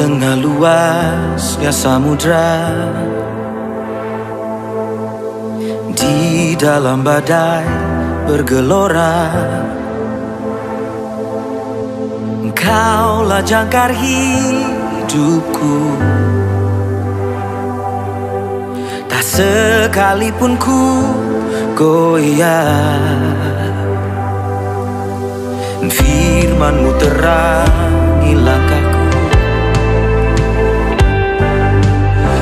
tengah luasnya samudra, di dalam badai bergelora, Engkaulah jangkar hidupku. Tak sekalipun ku goyah, firman-Mu terangi langkahku,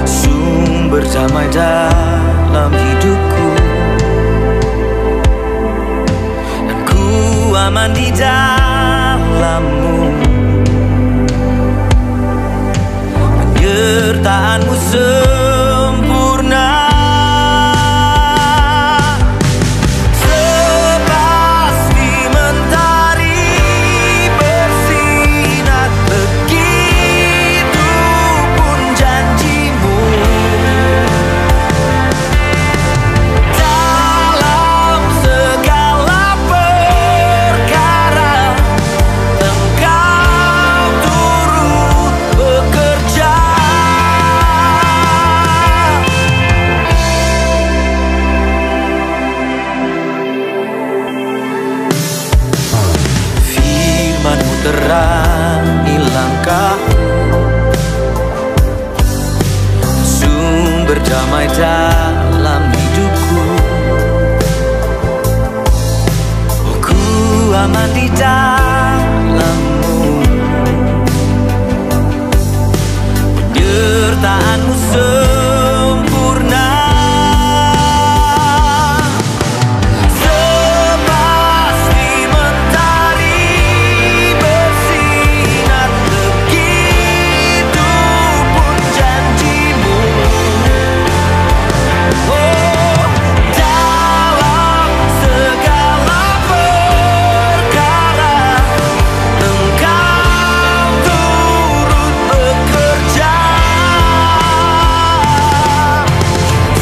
sumber damai dalam hidupku, dan ku aman di dalam-Mu. Penyertaan-Mu sempurna, sepasti mentari bersinar, begitu pun janji-Mu. Dalam segala perkara Engkau turut bekerja. Firman-Mu terangi langkahku, sumber damai dalam hidupku. Oh, ku aman di dalam-Mu. Penyertaan-Mu sempurna, sepasti mentari bersinar, begitu pun janji-Mu. Oh, dalam segala perkara Engkau turut bekerja.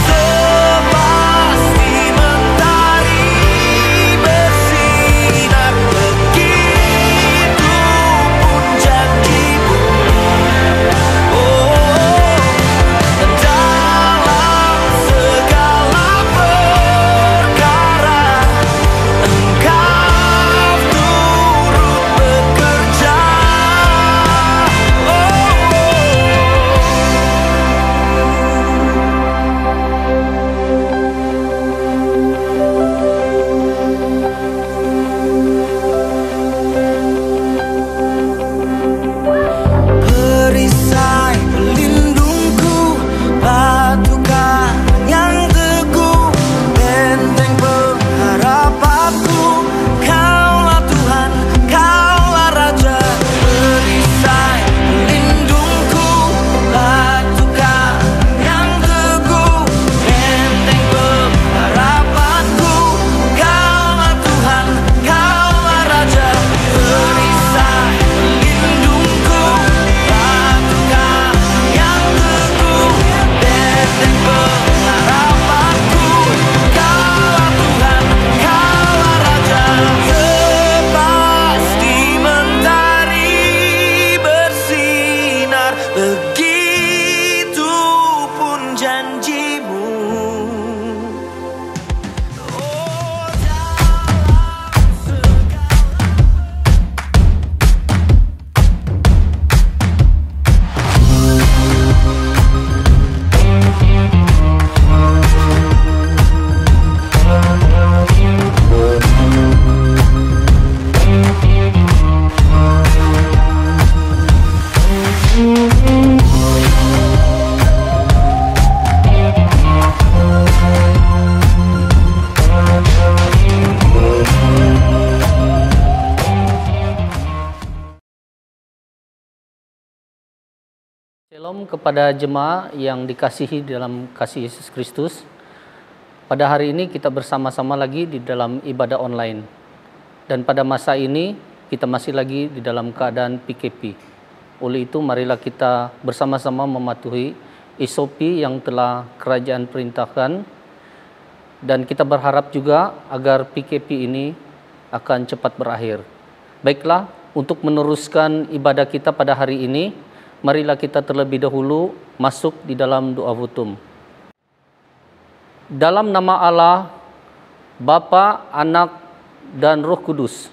Sepasti mentari bersinar, begitu pun janji-Mu. Oh, dalam segala perkara Engkau turut bekerja. Perisai pelindungku, batukan yang teguh, benteng pengharapanku. Kaulah Tuhan, Kaulah Raja. Perisai pelindungku, batukan yang teguh, benteng pengharapanku. Kaulah Tuhan, Kaulah Raja. Perisai pelindungku, batukan yang teguh, benteng pengharapanku. Kaulah Tuhan, Kaulah Raja. Sepasti mentari bersinar, begitu pun janji-Mu. Oh, dalam segala Shalom kepada jemaat yang dikasihi dalam kasih Yesus Kristus. Pada hari ini kita bersama-sama lagi di dalam ibadah online. Dan pada masa ini kita masih lagi di dalam keadaan PKP. Oleh itu marilah kita bersama-sama mematuhi SOP yang telah kerajaan perintahkan. Dan kita berharap juga agar PKP ini akan cepat berakhir. Baiklah, untuk meneruskan ibadah kita pada hari ini, Marilah kita terlebih dahulu masuk di dalam doa vutum. Dalam nama Allah, Bapa, Anak, dan Roh Kudus,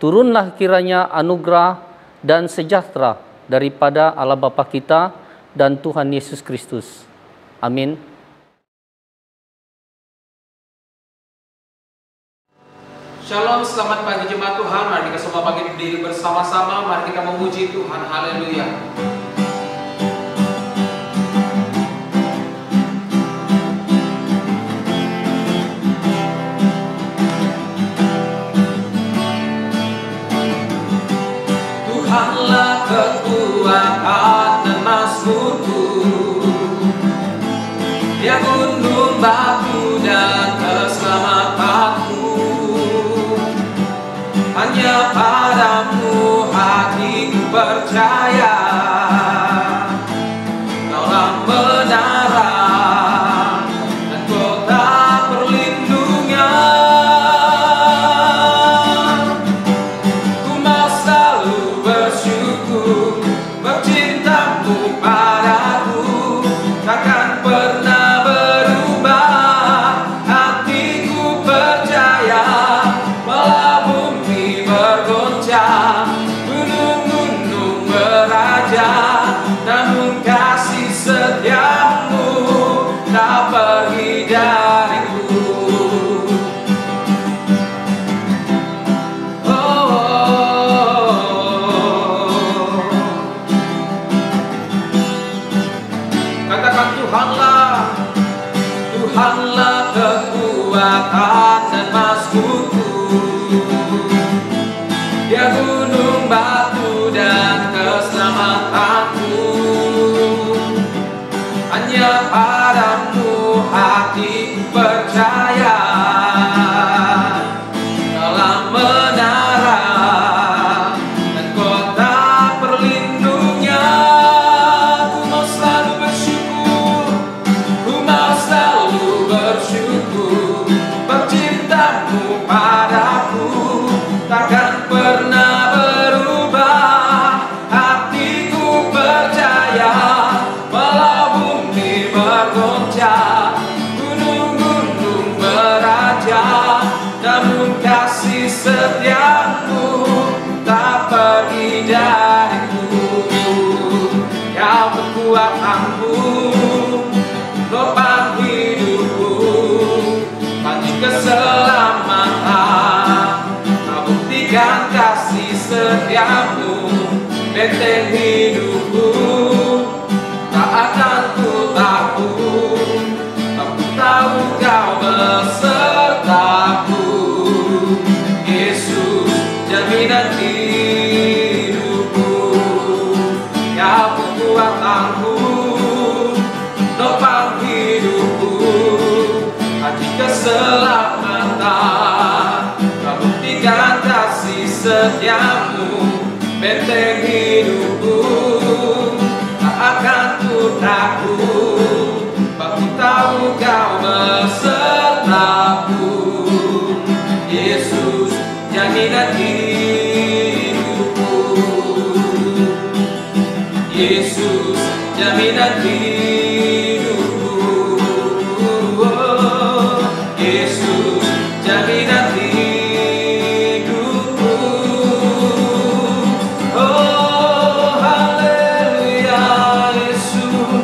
turunlah kiranya anugerah dan sejahtera daripada Allah Bapa kita dan Tuhan Yesus Kristus. Amin. Shalom, selamat pagi jemaat Tuhan. Mari kita semua bangkit berdiri bersama-sama. Mari kita memuji Tuhan. Haleluya. Tuhanlah kekuatan dan mazmurku, Dia gunung batu dan keselamatanku. Hanya padamu hatiku percaya, Kaulah menara dan kota perlindungan. Ku mau selalu bersyukur, bercintamu padaku takkan pernah berubah. Hatiku percaya, walau bumi bergoncang, gunung-gunung beraja, namun kasih setiamu tak pergi dariku. Katakan Tuhanlah, Tuhanlah kekuatan dan mazmurku, Dia gunung batu dan keselamatanku. Hanya padamu hatiku percaya, Kaulah menara dan kota perlindungan. Ku mau selalu bersyukur, ku mau selalu bersyukur, bercintamu padaku takkan pernah berubah. Hatiku percaya, walau bumi bergoncang, gunung-gunung beraja, namun kasih setiamu tak pergi dariku. Kau kekuatanku, topang hidupku, pagi keselamatan. Kau buktikan kasih setiamu, benteng hidupku, tak akan ku takut. Aku tahu kau besertaku, Yesus jaminan hidupku. Kau kekuatanku, topang hidupku, hati keselamatan. Kau buktikan kasih setiamu, benteng hidupku, tak akan ku takut. Aku tahu kau besertaku, Yesus jaminan hidupku, Yesus jaminan hidupku, Yesus jaminan hidupku. Oh haleluya, Yesus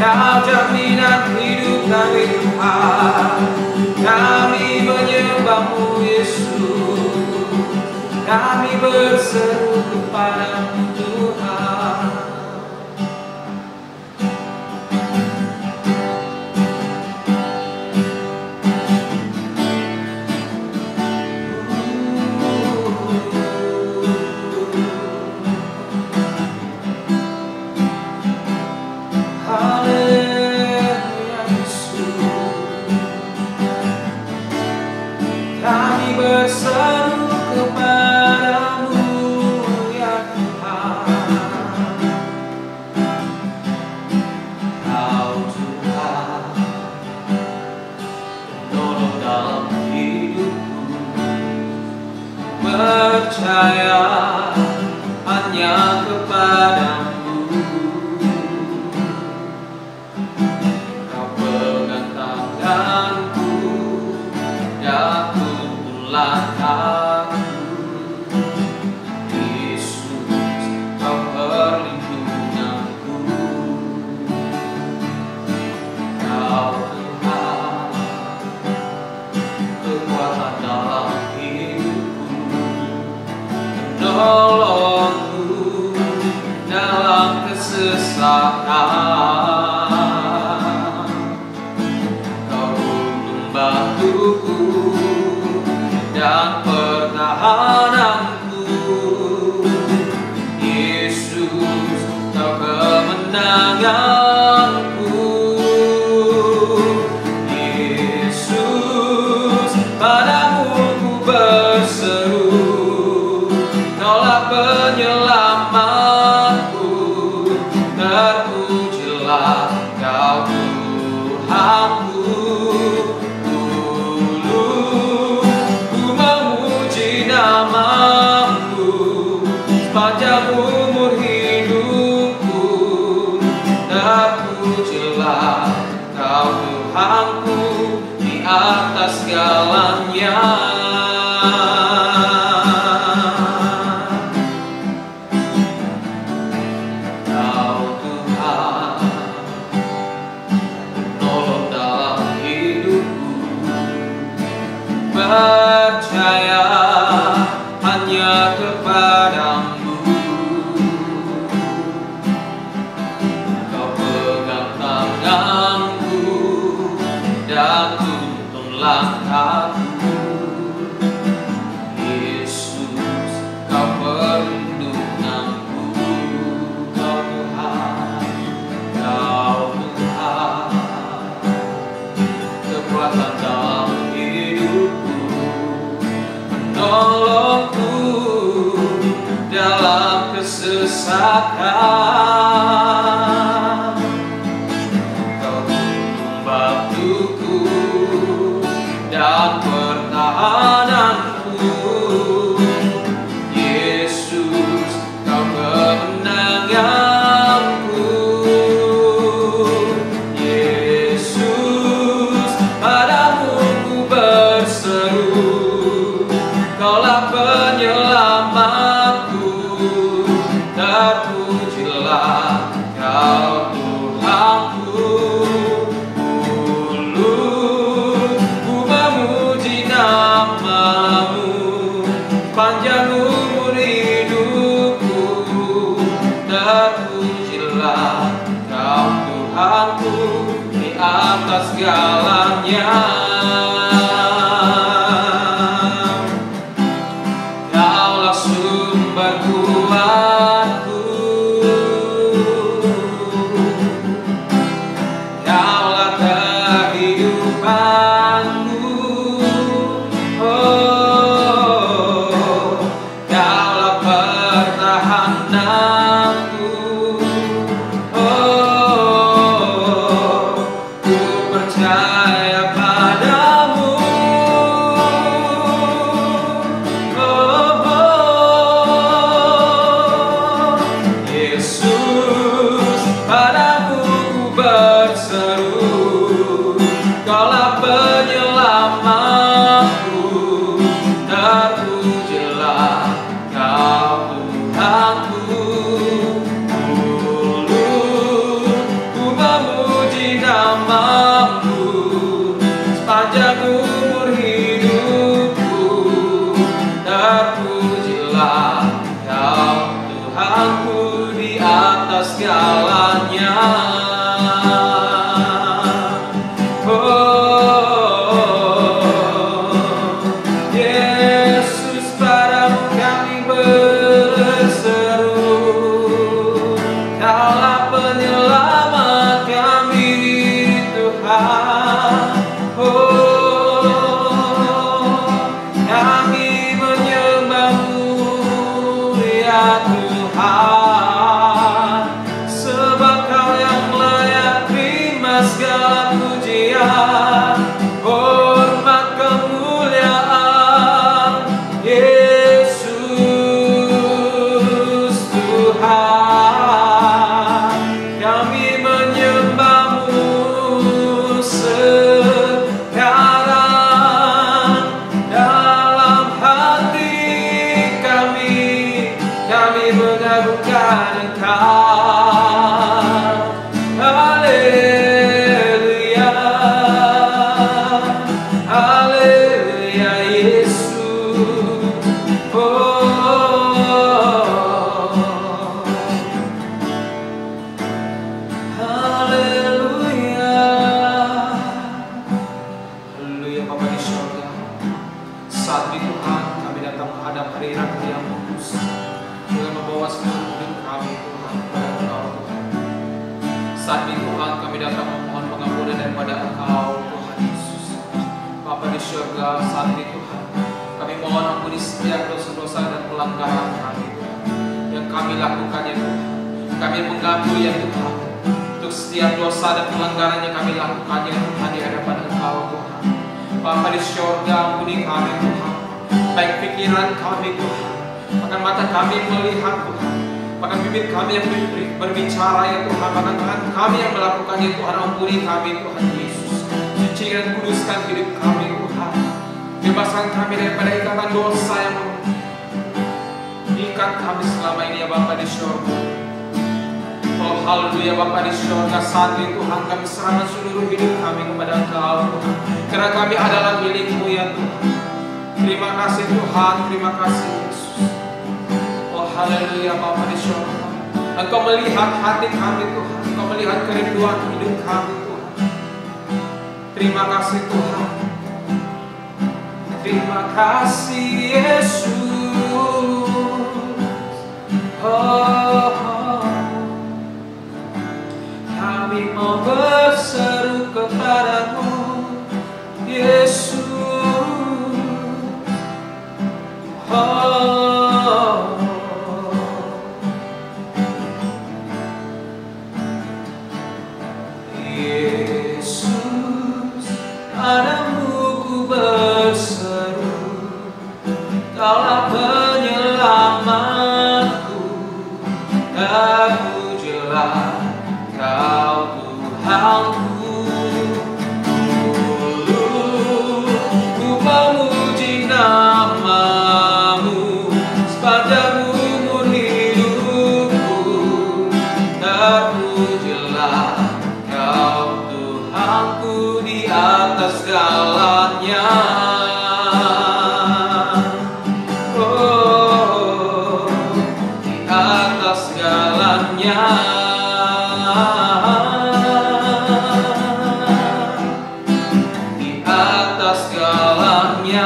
Kau jaminan hidup kami Tuhan. Kami menyembahmu Yesus, kami berseru kepadamu Tuhan. Kami berseru kepadamu ya Tuhan. kesesakan. Kau pembantuku dan pertahananku, Yesus, Kau kemenanganku. Yesus, padamu ku berseru, Kaulah penyelamatku. Terpujilah Kau Tuhanku. Dulu ku memuji nama-Mu sepanjang umur hidupku. Terpujilah Kau Tuhanku di atas segalanya. Kau Tuhan penolong dalam hidupku. Percaya hanya kepadamu. Kau pegang tanganku dan tuntun langkahku. Yesus, Kau perlindunganku. Kau Tuhan, Kau Tuhan, kekuatan dalam hidupku, menolongku dalam kesesakan. Kau pembantuku dan pertahananku. Yesus, Kau kemenanganku. Yesus, padamu ku berseru, Kaulah penyelamatku. Terpujilah Kau Tuhanku. Dulu ku memuji nama-Mu sepanjang umur hidupku. Terpujilah Kau Tuhanku di atas segalanya. Kaulah sumber kuatku, Kaulah kehidupanku. Oh, Kaulah pertahananku. Oh, ku percaya padamu. Yesus, padamu ku berseru, Kaulah penyelamatku. Terpujilah Kau Tuhanku. Dulu ku memuji nama-Mu sepanjang umur hidupku. Terpujilah Kau Tuhanku di atas segalanya. Oh, Yesus, padamu kami berseru, Kaulah penyelamat kami, Tuhan. Oh, kami menyembah-Mu ya Tuhan, sebab Kau yang layak terima segala pujian, hormat, kemuliaan. Yesus Tuhan, kami menyembah-Mu sekarang. Dalam hati kami mengagungkan Engkau. Haleluya, haleluya Yesus. Oh, Saat ini Tuhan kami datang memohon pengampunan daripada Engkau Tuhan Yesus. Bapa di surga, saat ini Tuhan kami mohon ampuni setiap dosa-dosa dan pelanggaran kami yang kami lakukan ya Tuhan. Kami mengakui ya Tuhan untuk setiap dosa dan pelanggaran yang kami lakukan ya Tuhan di hadapan Engkau Tuhan. Bapa di surga, ampuni kami Tuhan, baik pikiran kami Tuhan, bahkan mata kami melihat Tuhan, bahkan bibir kami yang berbicara ya Tuhan, bahkan tangan kami yang melakukan ya Tuhan. Ampuni kami Tuhan Yesus, suci dan kuduskan hidup kami Tuhan. Bebaskan kami daripada ikatan dosa yang mengikat kami selama ini ya Bapa di surga. Oh haleluya Bapa di surga, saat ini Tuhan kami serahkan seluruh hidup kami kepada Engkau Tuhan, karena kami adalah milik-Mu ya Tuhan. Terima kasih Tuhan, terima kasih Yesus. Oh haleluya Bapa di surga, Engkau melihat hati kami Tuhan, Engkau melihat kerinduan hidup kami Tuhan. Terima kasih Tuhan. Terima kasih Yesus. Kami mau berseru kepadamu Yesus. Yesus, padamu ku berseru, Kaulah penyelamatku, terpujilah Kau Tuhanku. Ku memuji namamu sepanjang umur hidupku, terpujilah Kau Tuhanku di atas segalanya. Di atas segalanya.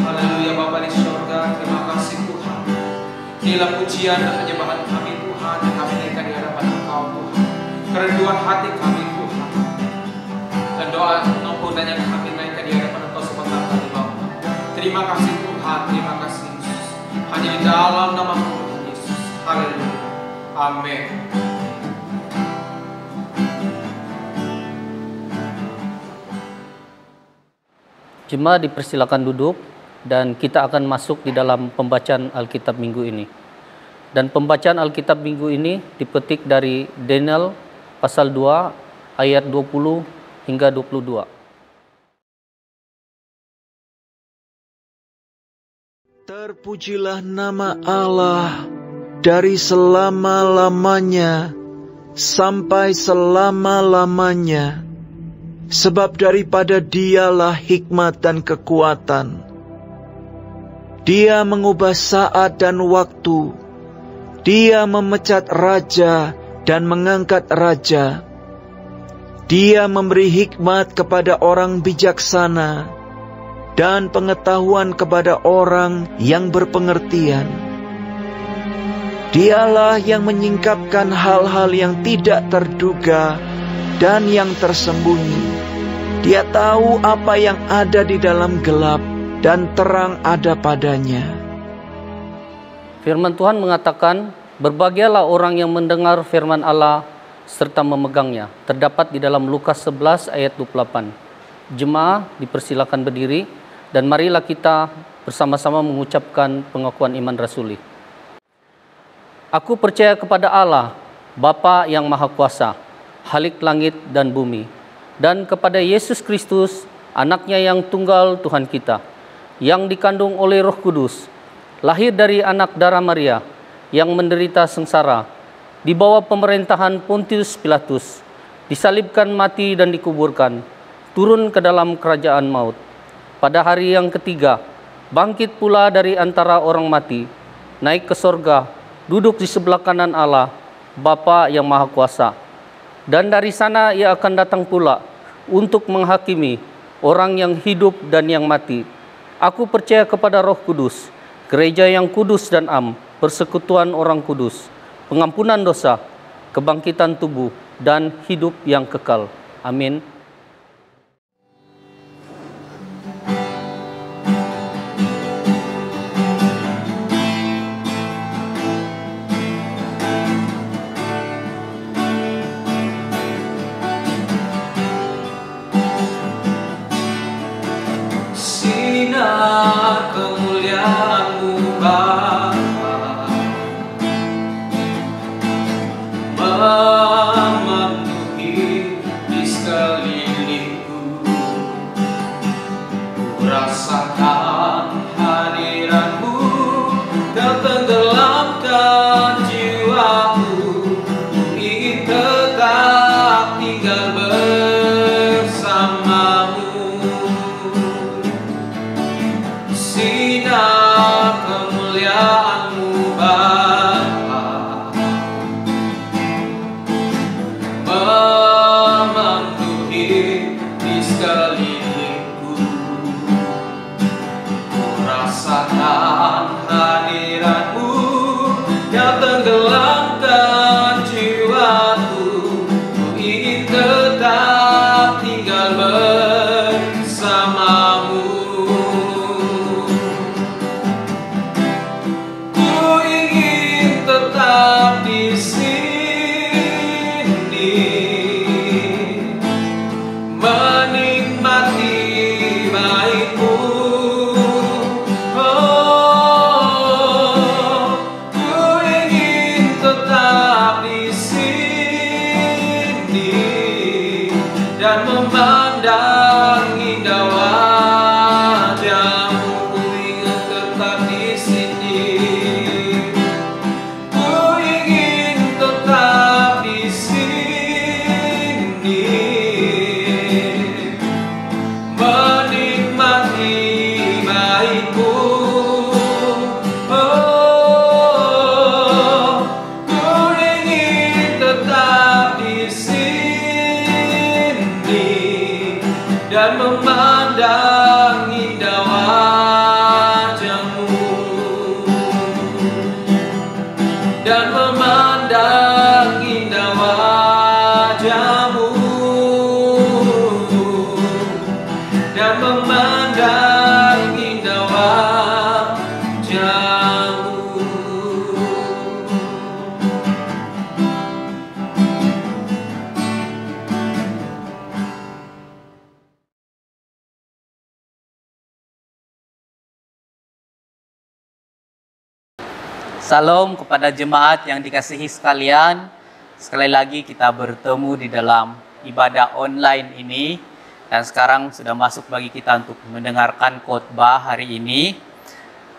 Haleluya Bapa di surga, terima kasih Tuhan. Inilah pujian dan penyembahan kami Tuhan yang kami naikkan di hadapan Engkau Tuhan. Kerinduan hati kami Tuhan, dan doa ampunan yang kami naikkan di hadapan Engkau sebentar kali Bapa. Terima kasih Tuhan, terima kasih Yesus. Hanya di dalam nama Tuhan Yesus. Haleluya. Amin. Jemaat dipersilakan duduk dan kita akan masuk di dalam pembacaan Alkitab minggu ini. Dan pembacaan Alkitab minggu ini dipetik dari Daniel pasal 2 ayat 20 hingga 22. Terpujilah nama Allah dari selama-lamanya sampai selama-lamanya, sebab daripada Dialah hikmat dan kekuatan. Dia mengubah saat dan waktu. Dia memecat raja dan mengangkat raja. Dia memberi hikmat kepada orang bijaksana dan pengetahuan kepada orang yang berpengertian. Dialah yang menyingkapkan hal-hal yang tidak terduga dan yang tersembunyi. Dia tahu apa yang ada di dalam gelap dan terang ada padanya. Firman Tuhan mengatakan, berbahagialah orang yang mendengar firman Allah serta memegangnya. Terdapat di dalam Lukas 11 ayat 28. Jemaah dipersilakan berdiri dan marilah kita bersama-sama mengucapkan pengakuan iman rasuli. Aku percaya kepada Allah, Bapa yang Maha Kuasa, Khalik langit dan bumi, dan kepada Yesus Kristus, Anaknya yang tunggal Tuhan kita, yang dikandung oleh Roh Kudus, lahir dari anak darah Maria, yang menderita sengsara, di bawah pemerintahan Pontius Pilatus, disalibkan, mati dan dikuburkan, turun ke dalam kerajaan maut. Pada hari yang ketiga, bangkit pula dari antara orang mati, naik ke sorga, duduk di sebelah kanan Allah, Bapa yang Maha Kuasa. Dan dari sana ia akan datang pula untuk menghakimi orang yang hidup dan yang mati. Aku percaya kepada Roh Kudus, gereja yang kudus dan am, persekutuan orang kudus, pengampunan dosa, kebangkitan tubuh, dan hidup yang kekal. Amin. Sinar kemuliaan-Mu Bapa memenuhi di sekelilingku. Ku rasakan hadirat-Mu dan tenggelamkan jiwaku. Ku ingin tetap tinggal bersama-Mu. Sinar kemuliaan-Mu Bapa memenuhi di sekelilingku. Ku rasakan hadirat-Mu yang tenggelamkan jiwaku. Ku ingin tetap tinggal bersama-Mu. Tetap di sini menikmati baik-Mu. Ku ingin tetap di sini dan memandang indah wajah-Mu. Ku ingin tetap di sini. Dan memandang indah wajah-Mu, dan memandang indah wajah-Mu, dan memandang indah wajah-Mu. Salam kepada jemaat yang dikasihi sekalian. Sekali lagi kita bertemu di dalam ibadah online ini. Dan sekarang sudah masuk bagi kita untuk mendengarkan khotbah hari ini.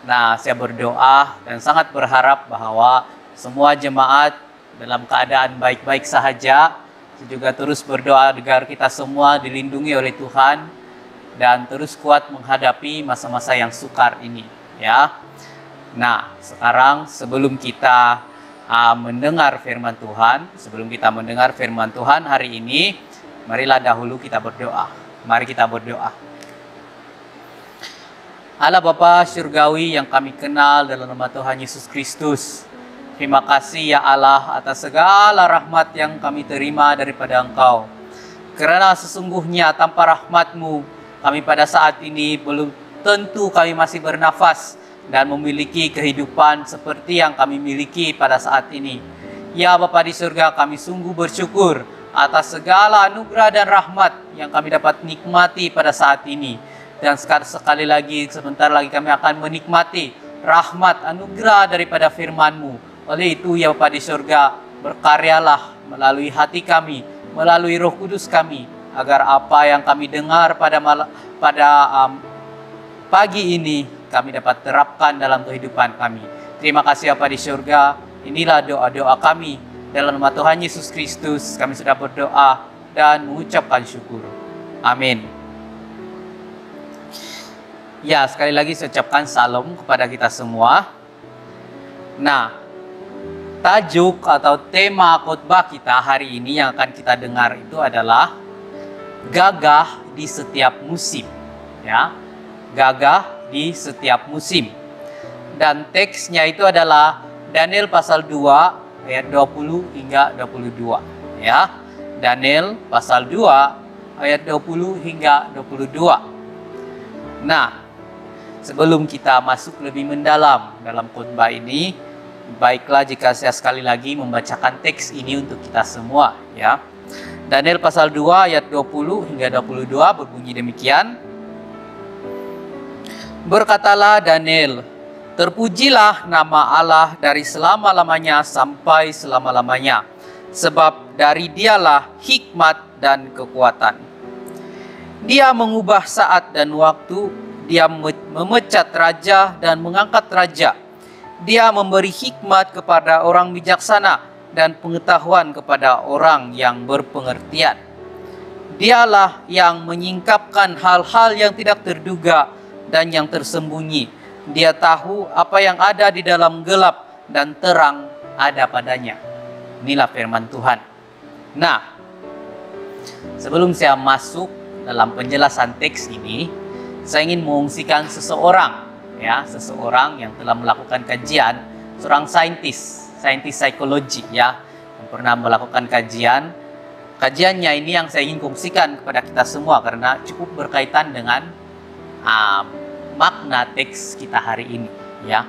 Nah, saya berdoa dan sangat berharap bahwa semua jemaat dalam keadaan baik-baik sahaja. Saya juga terus berdoa agar kita semua dilindungi oleh Tuhan dan terus kuat menghadapi masa-masa yang sukar ini, ya. Nah, sekarang sebelum kita mendengar firman Tuhan, hari ini, marilah dahulu kita berdoa. Mari kita berdoa. Allah Bapa Surgawi yang kami kenal dalam nama Tuhan Yesus Kristus, terima kasih ya Allah atas segala rahmat yang kami terima daripada Engkau. Karena sesungguhnya tanpa rahmat-Mu, kami pada saat ini belum tentu kami masih bernafas dan memiliki kehidupan seperti yang kami miliki pada saat ini. Ya Bapa di surga, kami sungguh bersyukur atas segala anugerah dan rahmat yang kami dapat nikmati pada saat ini. Dan sekali lagi, sebentar lagi kami akan menikmati rahmat anugerah daripada firman-Mu. Oleh itu ya Bapa di surga, berkaryalah melalui hati kami, melalui Roh Kudus kami, agar apa yang kami dengar pada pagi ini kami dapat terapkan dalam kehidupan kami. Terima kasih Bapa di surga. Inilah doa-doa kami. Dalam nama Tuhan Yesus Kristus kami sudah berdoa dan mengucapkan syukur. Amin. Ya, sekali lagi saya ucapkan salam kepada kita semua. Nah, tajuk atau tema khotbah kita hari ini yang akan kita dengar itu adalah gagah di setiap musim. Ya, gagah di setiap musim. Dan teksnya itu adalah Daniel pasal 2 ayat 20 hingga 22 ya. Daniel pasal 2 ayat 20 hingga 22. Nah, sebelum kita masuk lebih mendalam dalam khotbah ini, baiklah jika saya sekali lagi membacakan teks ini untuk kita semua ya. Daniel pasal 2 ayat 20 hingga 22 berbunyi demikian. Berkatalah Daniel, terpujilah nama Allah dari selama-lamanya sampai selama-lamanya, sebab dari dialah hikmat dan kekuatan. Dia mengubah saat dan waktu, dia memecat raja dan mengangkat raja. Dia memberi hikmat kepada orang bijaksana dan pengetahuan kepada orang yang berpengertian. Dialah yang menyingkapkan hal-hal yang tidak terduga dan yang tersembunyi. Dia tahu apa yang ada di dalam gelap dan terang ada padanya. Inilah firman Tuhan. Nah, sebelum saya masuk dalam penjelasan teks ini, saya ingin mengungsikan seseorang yang telah melakukan kajian, seorang saintis psikologi ya, yang pernah melakukan kajiannya ini yang saya ingin kongsikan kepada kita semua karena cukup berkaitan dengan makna teks kita hari ini ya.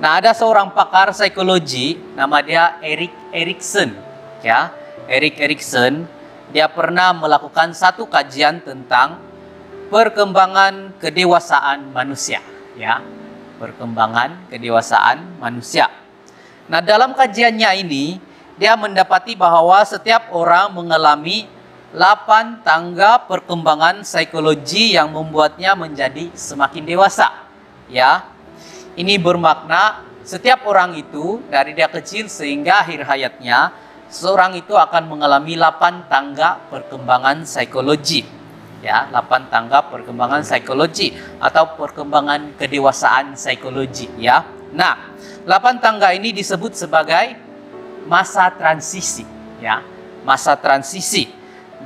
Nah, ada seorang pakar psikologi nama dia Erik Erikson ya. Erik Erikson, dia pernah melakukan satu kajian tentang perkembangan kedewasaan manusia ya. Perkembangan kedewasaan manusia. Nah, dalam kajiannya ini, dia mendapati bahwa setiap orang mengalami 8 tangga perkembangan psikologi yang membuatnya menjadi semakin dewasa. Ya, ini bermakna setiap orang itu dari dia kecil sehingga akhir hayatnya, seorang itu akan mengalami 8 tangga perkembangan psikologi. Ya, 8 tangga perkembangan psikologi atau perkembangan kedewasaan psikologi. Ya, nah. 8 tangga ini disebut sebagai masa transisi ya, masa transisi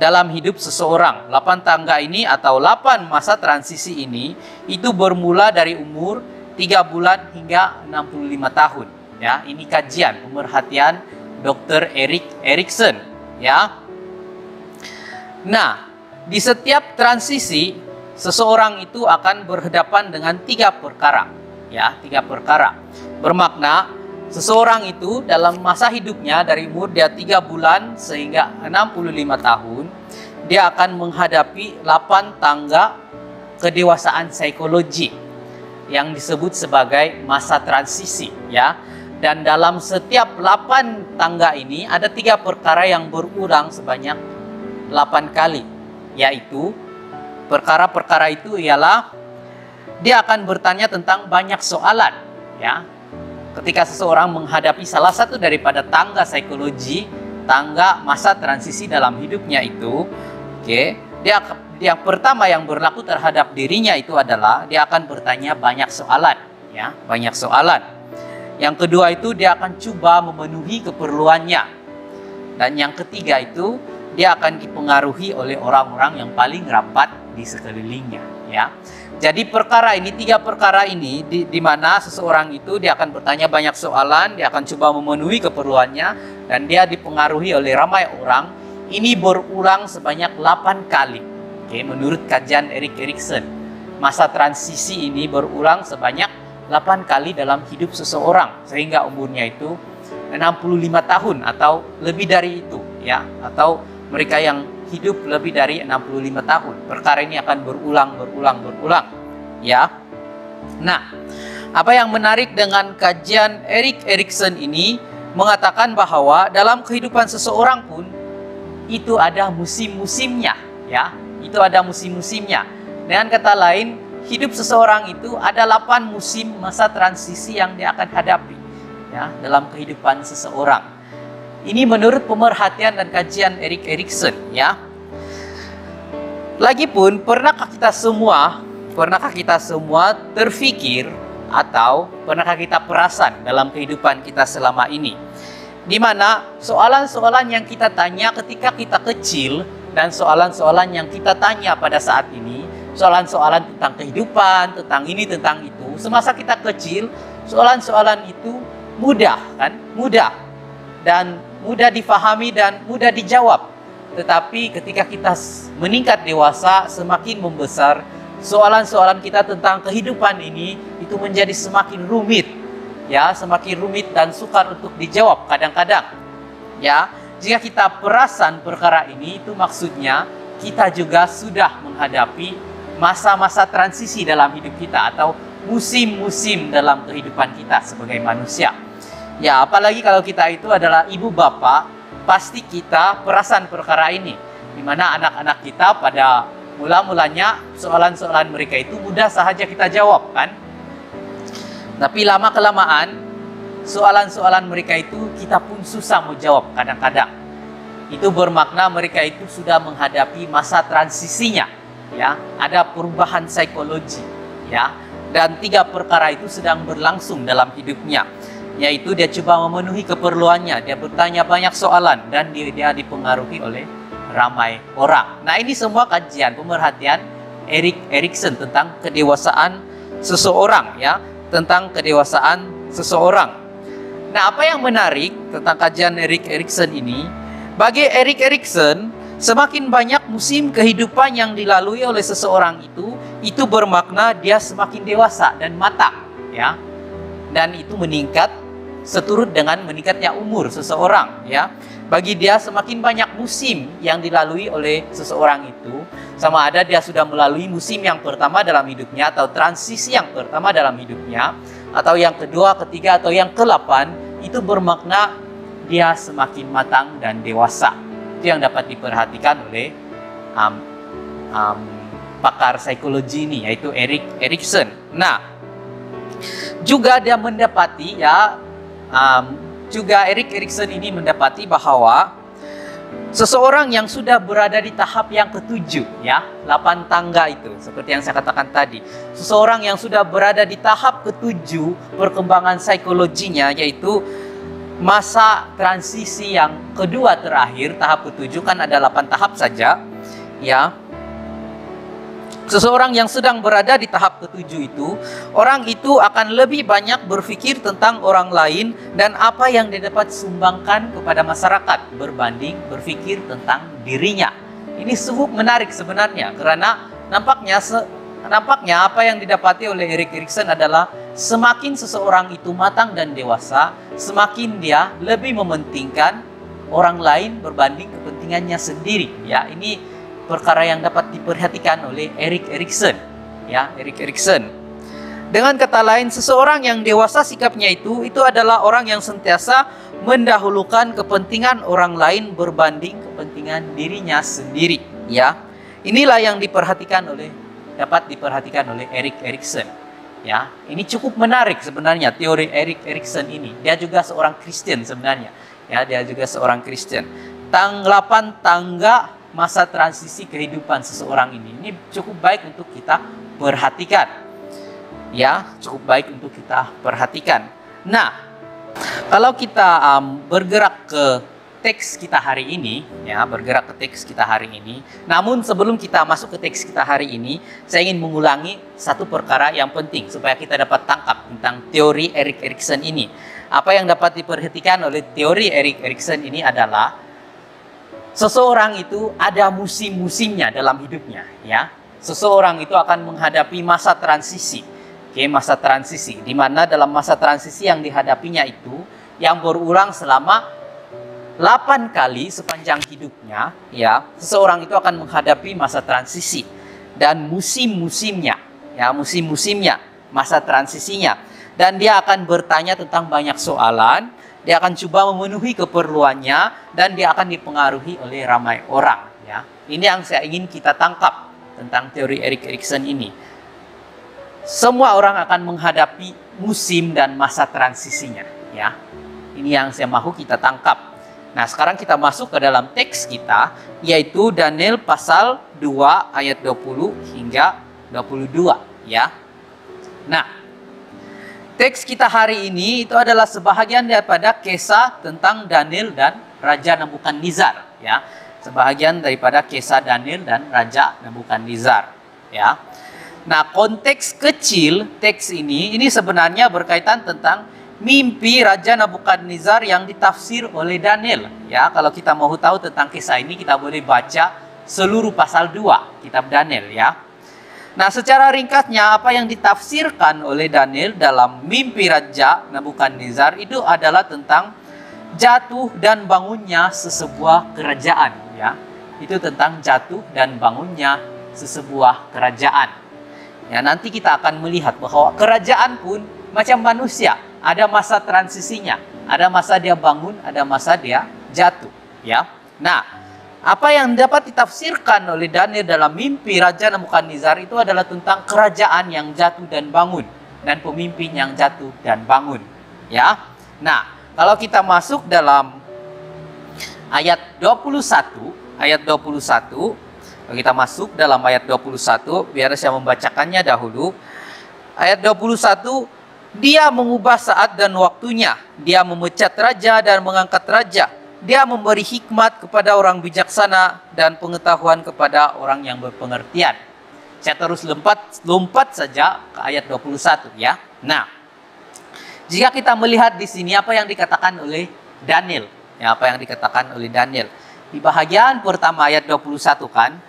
dalam hidup seseorang. 8 tangga ini atau 8 masa transisi ini itu bermula dari umur 3 bulan hingga 65 tahun ya. Ini kajian pemerhatian Dr. Erik Erikson ya. Nah, di setiap transisi seseorang itu akan berhadapan dengan 3 perkara ya, 3 perkara. Bermakna seseorang itu dalam masa hidupnya dari umur dia 3 bulan sehingga 65 tahun, dia akan menghadapi 8 tangga kedewasaan psikologi yang disebut sebagai masa transisi ya. Dan dalam setiap 8 tangga ini ada 3 perkara yang berulang sebanyak 8 kali, yaitu perkara-perkara itu ialah dia akan bertanya tentang banyak soalan ya. Ketika seseorang menghadapi salah satu daripada tangga psikologi, tangga masa transisi dalam hidupnya itu, yang pertama yang berlaku terhadap dirinya itu adalah dia akan bertanya banyak soalan, ya, banyak soalan. Yang kedua itu dia akan coba memenuhi keperluannya, dan yang ketiga itu dia akan dipengaruhi oleh orang-orang yang paling rapat di sekelilingnya, ya. Jadi perkara ini, 3 perkara ini di mana seseorang itu dia akan bertanya banyak soalan, dia akan coba memenuhi keperluannya, dan dia dipengaruhi oleh ramai orang. Ini berulang sebanyak 8 kali. Menurut kajian Erik Erikson, masa transisi ini berulang sebanyak 8 kali dalam hidup seseorang, sehingga umurnya itu 65 tahun atau lebih dari itu, ya, atau mereka yang hidup lebih dari 65 tahun. Perkara ini akan berulang, ya. Nah, apa yang menarik dengan kajian Erik Erikson ini mengatakan bahwa dalam kehidupan seseorang pun itu ada musim-musimnya, ya. Itu ada musim-musimnya. Dengan kata lain, hidup seseorang itu ada 8 musim masa transisi yang dia akan hadapi, ya, dalam kehidupan seseorang. Ini menurut pemerhatian dan kajian Erik Erikson, ya. Lagipun, pernahkah kita semua terfikir atau pernahkah kita perasan dalam kehidupan kita selama ini, di mana soalan-soalan yang kita tanya ketika kita kecil dan soalan-soalan yang kita tanya pada saat ini, soalan-soalan tentang kehidupan, tentang ini, tentang itu, semasa kita kecil, soalan-soalan itu mudah kan? Mudah. Dan mudah difahami dan mudah dijawab. Tetapi ketika kita meningkat dewasa, semakin membesar, soalan-soalan kita tentang kehidupan ini itu menjadi semakin rumit. Ya, semakin rumit dan sukar untuk dijawab kadang-kadang. Ya, jika kita perasan perkara ini, itu maksudnya kita juga sudah menghadapi masa-masa transisi dalam hidup kita atau musim-musim dalam kehidupan kita sebagai manusia. Ya, apalagi kalau kita itu adalah ibu bapak, pasti kita perasan perkara ini. Di mana anak-anak kita pada mula-mulanya soalan-soalan mereka itu mudah sahaja kita jawab kan. Tapi lama-kelamaan soalan-soalan mereka itu kita pun susah mau jawab kadang-kadang. Itu bermakna mereka itu sudah menghadapi masa transisinya. Ya, ada perubahan psikologi. Ya, dan 3 perkara itu sedang berlangsung dalam hidupnya, yaitu dia coba memenuhi keperluannya, dia bertanya banyak soalan, dan dia dipengaruhi oleh ramai orang. Nah, ini semua kajian pemerhatian Erik Erikson tentang kedewasaan seseorang, ya, tentang kedewasaan seseorang. Nah, apa yang menarik tentang kajian Erik Erikson ini, bagi Erik Erikson, semakin banyak musim kehidupan yang dilalui oleh seseorang itu bermakna dia semakin dewasa dan matang, ya. Dan itu meningkat seturut dengan meningkatnya umur seseorang, ya. Bagi dia semakin banyak musim yang dilalui oleh seseorang itu, sama ada dia sudah melalui musim yang pertama dalam hidupnya atau transisi yang pertama dalam hidupnya, atau yang kedua, ketiga, atau yang ke-8, itu bermakna dia semakin matang dan dewasa. Itu yang dapat diperhatikan oleh pakar psikologi ini, yaitu Erik Erikson. Nah, juga dia mendapati, ya, juga Erik Erikson ini mendapati bahwa seseorang yang sudah berada di tahap yang ke-7, ya, 8 tangga itu, seperti yang saya katakan tadi, seseorang yang sudah berada di tahap ke-7 perkembangan psikologinya, yaitu masa transisi yang kedua terakhir, tahap ke-7 kan ada 8 tahap saja, ya. Seseorang yang sedang berada di tahap ke-7 itu, orang itu akan lebih banyak berpikir tentang orang lain dan apa yang dia dapat sumbangkan kepada masyarakat berbanding berpikir tentang dirinya. Ini sungguh menarik sebenarnya, karena nampaknya apa yang didapati oleh Erik Erikson adalah semakin seseorang itu matang dan dewasa, semakin dia lebih mementingkan orang lain berbanding kepentingannya sendiri. Ya, ini perkara yang dapat diperhatikan oleh Erik Erikson. Ya, Erik Erikson. Dengan kata lain, seseorang yang dewasa sikapnya itu adalah orang yang sentiasa mendahulukan kepentingan orang lain berbanding kepentingan dirinya sendiri. Ya, inilah yang dapat diperhatikan oleh Erik Erikson. Ya, ini cukup menarik sebenarnya teori Erik Erikson ini. Dia juga seorang Kristen sebenarnya. Ya, dia juga seorang Kristen. 8 tangga masa transisi kehidupan seseorang ini cukup baik untuk kita perhatikan. Ya, cukup baik untuk kita perhatikan. Nah, kalau kita bergerak ke teks kita hari ini, ya, namun sebelum kita masuk ke teks kita hari ini, saya ingin mengulangi satu perkara yang penting supaya kita dapat tangkap tentang teori Erik Erikson ini. Apa yang dapat diperhatikan oleh teori Erik Erikson ini adalah seseorang itu ada musim-musimnya dalam hidupnya, ya. Seseorang itu akan menghadapi masa transisi. Oke, masa transisi di mana dalam masa transisi yang dihadapinya itu yang berulang selama 8 kali sepanjang hidupnya, ya. Seseorang itu akan menghadapi masa transisi dan musim-musimnya, ya, masa transisinya. Dan dia akan bertanya tentang banyak soalan. Dia akan coba memenuhi keperluannya dan dia akan dipengaruhi oleh ramai orang. Ya, ini yang saya ingin kita tangkap tentang teori Erik Erikson ini. Semua orang akan menghadapi musim dan masa transisinya. Ya, ini yang saya mau kita tangkap. Nah, sekarang kita masuk ke dalam teks kita, yaitu Daniel pasal 2 ayat 20 hingga 22. Ya, nah. Teks kita hari ini itu adalah sebahagian daripada kisah tentang Daniel dan Raja Nebukadnezar, ya. Sebahagian daripada kisah Daniel dan Raja Nebukadnezar, ya. Nah, konteks kecil teks ini sebenarnya berkaitan tentang mimpi Raja Nabukadnezar yang ditafsir oleh Daniel. Ya, kalau kita mau tahu tentang kisah ini, kita boleh baca seluruh pasal 2 kitab Daniel ya. Nah, secara ringkasnya apa yang ditafsirkan oleh Daniel dalam mimpi Raja Nabukadnezar itu adalah tentang jatuh dan bangunnya sesebuah kerajaan ya. Itu tentang jatuh dan bangunnya sesebuah kerajaan. Ya, nanti kita akan melihat bahwa kerajaan pun macam manusia, ada masa transisinya, ada masa dia bangun, ada masa dia jatuh, ya. Nah, apa yang dapat ditafsirkan oleh Daniel dalam mimpi Raja Nabukadnezar itu adalah tentang kerajaan yang jatuh dan bangun dan pemimpin yang jatuh dan bangun, ya. Nah, kalau kita masuk dalam ayat 21, kalau kita masuk dalam ayat 21, biar saya membacakannya dahulu. Ayat 21, dia mengubah saat dan waktunya, dia memecat raja dan mengangkat raja, dia memberi hikmat kepada orang bijaksana dan pengetahuan kepada orang yang berpengertian. Saya terus lompat saja ke ayat 21 ya. Nah, jika kita melihat di sini apa yang dikatakan oleh Daniel, ya, apa yang dikatakan oleh Daniel di bahagian pertama ayat 21 kan,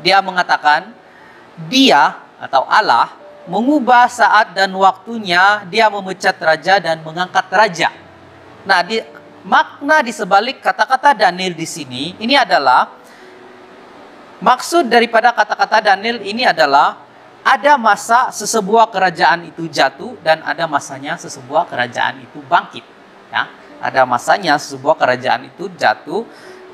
dia mengatakan dia atau Allah mengubah saat dan waktunya, dia memecat raja dan mengangkat raja. Nah, makna di sebalik kata-kata Daniel di sini, ini adalah maksud daripada kata-kata Daniel ini adalah ada masa sesebuah kerajaan itu jatuh dan ada masanya sesebuah kerajaan itu bangkit. Ya, ada masanya sesebuah kerajaan itu jatuh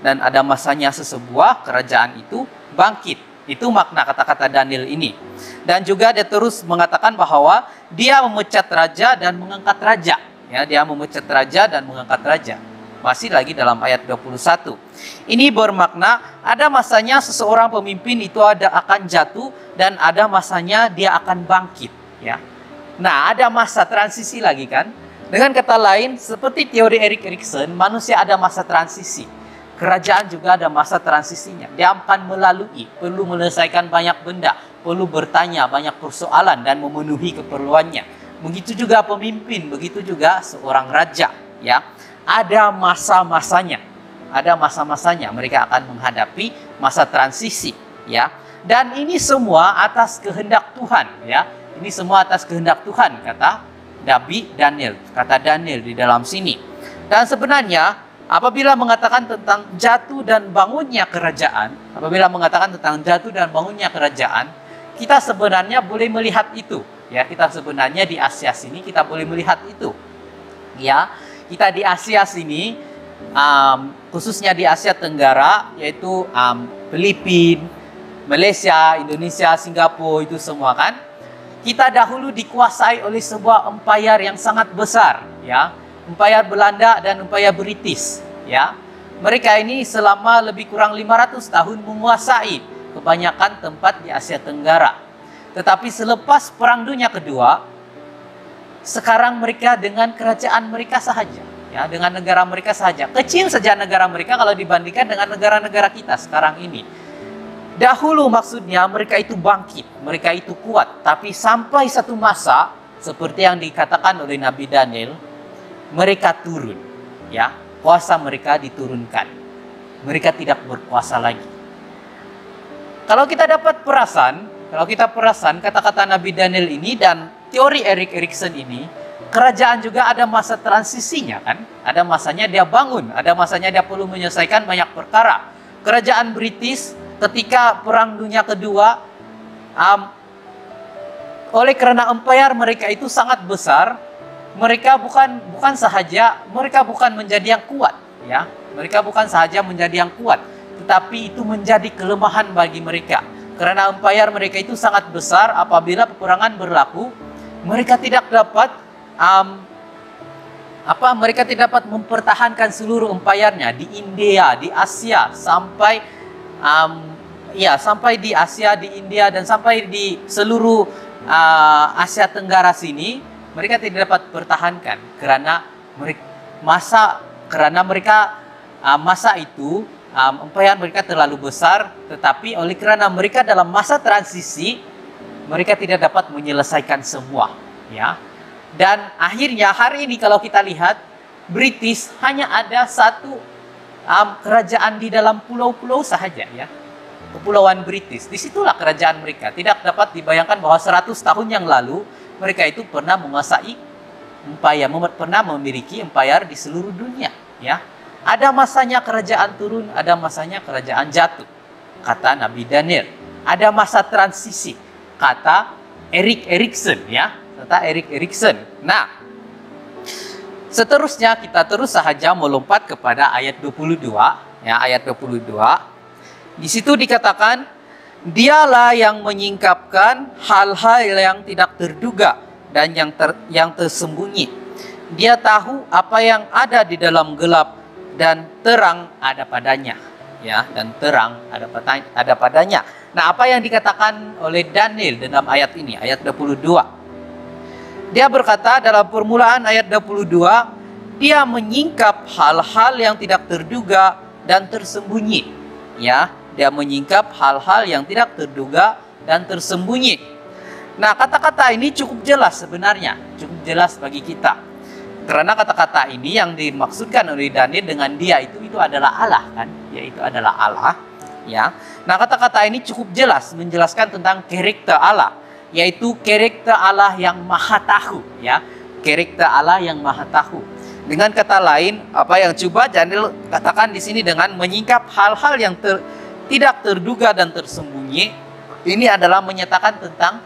dan ada masanya sesebuah kerajaan itu bangkit. Itu makna kata-kata Daniel ini. Dan juga dia terus mengatakan bahwa dia memecat raja dan mengangkat raja. Ya, dia memecat raja dan mengangkat raja. Masih lagi dalam ayat 21. Ini bermakna ada masanya seseorang pemimpin itu akan jatuh dan ada masanya dia akan bangkit. Ya. Nah, ada masa transisi lagi kan. Dengan kata lain, seperti teori Erik Erikson, manusia ada masa transisi. Kerajaan juga ada masa transisinya. Dia akan melalui, perlu menyelesaikan banyak benda, perlu bertanya banyak persoalan dan memenuhi keperluannya. Begitu juga pemimpin, begitu juga seorang raja. Ya, ada masa-masanya, ada masa-masanya. Mereka akan menghadapi masa transisi. Ya, dan ini semua atas kehendak Tuhan. Ya, ini semua atas kehendak Tuhan, kata Nabi Daniel, kata Daniel di dalam sini. Dan sebenarnya apabila mengatakan tentang jatuh dan bangunnya kerajaan, kita sebenarnya boleh melihat itu. Ya, kita sebenarnya di Asia sini kita boleh melihat itu. Ya, kita di Asia sini, khususnya di Asia Tenggara, yaitu Filipina, Malaysia, Indonesia, Singapura, itu semua kan, kita dahulu dikuasai oleh sebuah empire yang sangat besar. Ya. Empire Belanda dan Empire British, ya. Mereka ini selama lebih kurang 500 tahun menguasai kebanyakan tempat di Asia Tenggara. Tetapi selepas Perang Dunia Kedua, sekarang mereka dengan kerajaan mereka sahaja, ya, dengan negara mereka sahaja. Kecil saja negara mereka kalau dibandingkan dengan negara-negara kita sekarang ini. Dahulu maksudnya mereka itu bangkit, mereka itu kuat, tapi sampai satu masa seperti yang dikatakan oleh Nabi Daniel, mereka turun, ya, kuasa mereka diturunkan. Mereka tidak berkuasa lagi. Kalau kita perasan kata-kata Nabi Daniel ini dan teori Erik Erikson ini, kerajaan juga ada masa transisinya kan? Ada masanya dia bangun, ada masanya dia perlu menyelesaikan banyak perkara. Kerajaan British ketika Perang Dunia Kedua, oleh karena empire mereka itu sangat besar, mereka bukan menjadi yang kuat, ya. Mereka bukan sahaja menjadi yang kuat, tetapi itu menjadi kelemahan bagi mereka. Karena empire mereka itu sangat besar, apabila peperangan berlaku, mereka tidak dapat mempertahankan seluruh empire-nya di India, di Asia, sampai di Asia, di India, dan sampai di seluruh Asia Tenggara sini. Mereka tidak dapat pertahankan karena masa itu empire mereka terlalu besar, tetapi oleh karena mereka dalam masa transisi, mereka tidak dapat menyelesaikan semua, ya. Dan akhirnya hari ini kalau kita lihat, British hanya ada satu kerajaan di dalam pulau-pulau sahaja, ya. Kepulauan British. Disitulah kerajaan mereka. Tidak dapat dibayangkan bahwa 100 tahun yang lalu mereka itu pernah menguasai empire, pernah memiliki empire di seluruh dunia, ya. Ada masanya kerajaan turun, ada masanya kerajaan jatuh, kata Nabi Daniel. Ada masa transisi, kata Erik Erikson, ya, kata Erik Erikson. Nah, seterusnya kita terus saja melompat kepada ayat 22, ya, ayat 22. Di situ dikatakan, dialah yang menyingkapkan hal-hal yang tidak terduga dan yang tersembunyi. Dia tahu apa yang ada di dalam gelap dan terang ada padanya, ya, dan terang ada padanya. Nah, apa yang dikatakan oleh Daniel dalam ayat ini, ayat 22. Dia berkata dalam permulaan ayat 22, dia menyingkap hal-hal yang tidak terduga dan tersembunyi, ya. Dia menyingkap hal-hal yang tidak terduga dan tersembunyi. Nah, kata-kata ini cukup jelas sebenarnya, cukup jelas bagi kita. Karena kata-kata ini yang dimaksudkan oleh Daniel dengan dia itu adalah Allah, kan? Yaitu adalah Allah, ya. Nah, kata-kata ini cukup jelas menjelaskan tentang karakter Allah, yaitu karakter Allah yang Maha Tahu, ya. Karakter Allah yang Maha Tahu. Dengan kata lain, apa yang coba Daniel katakan di sini dengan menyingkap hal-hal yang tidak terduga dan tersembunyi, ini adalah menyatakan tentang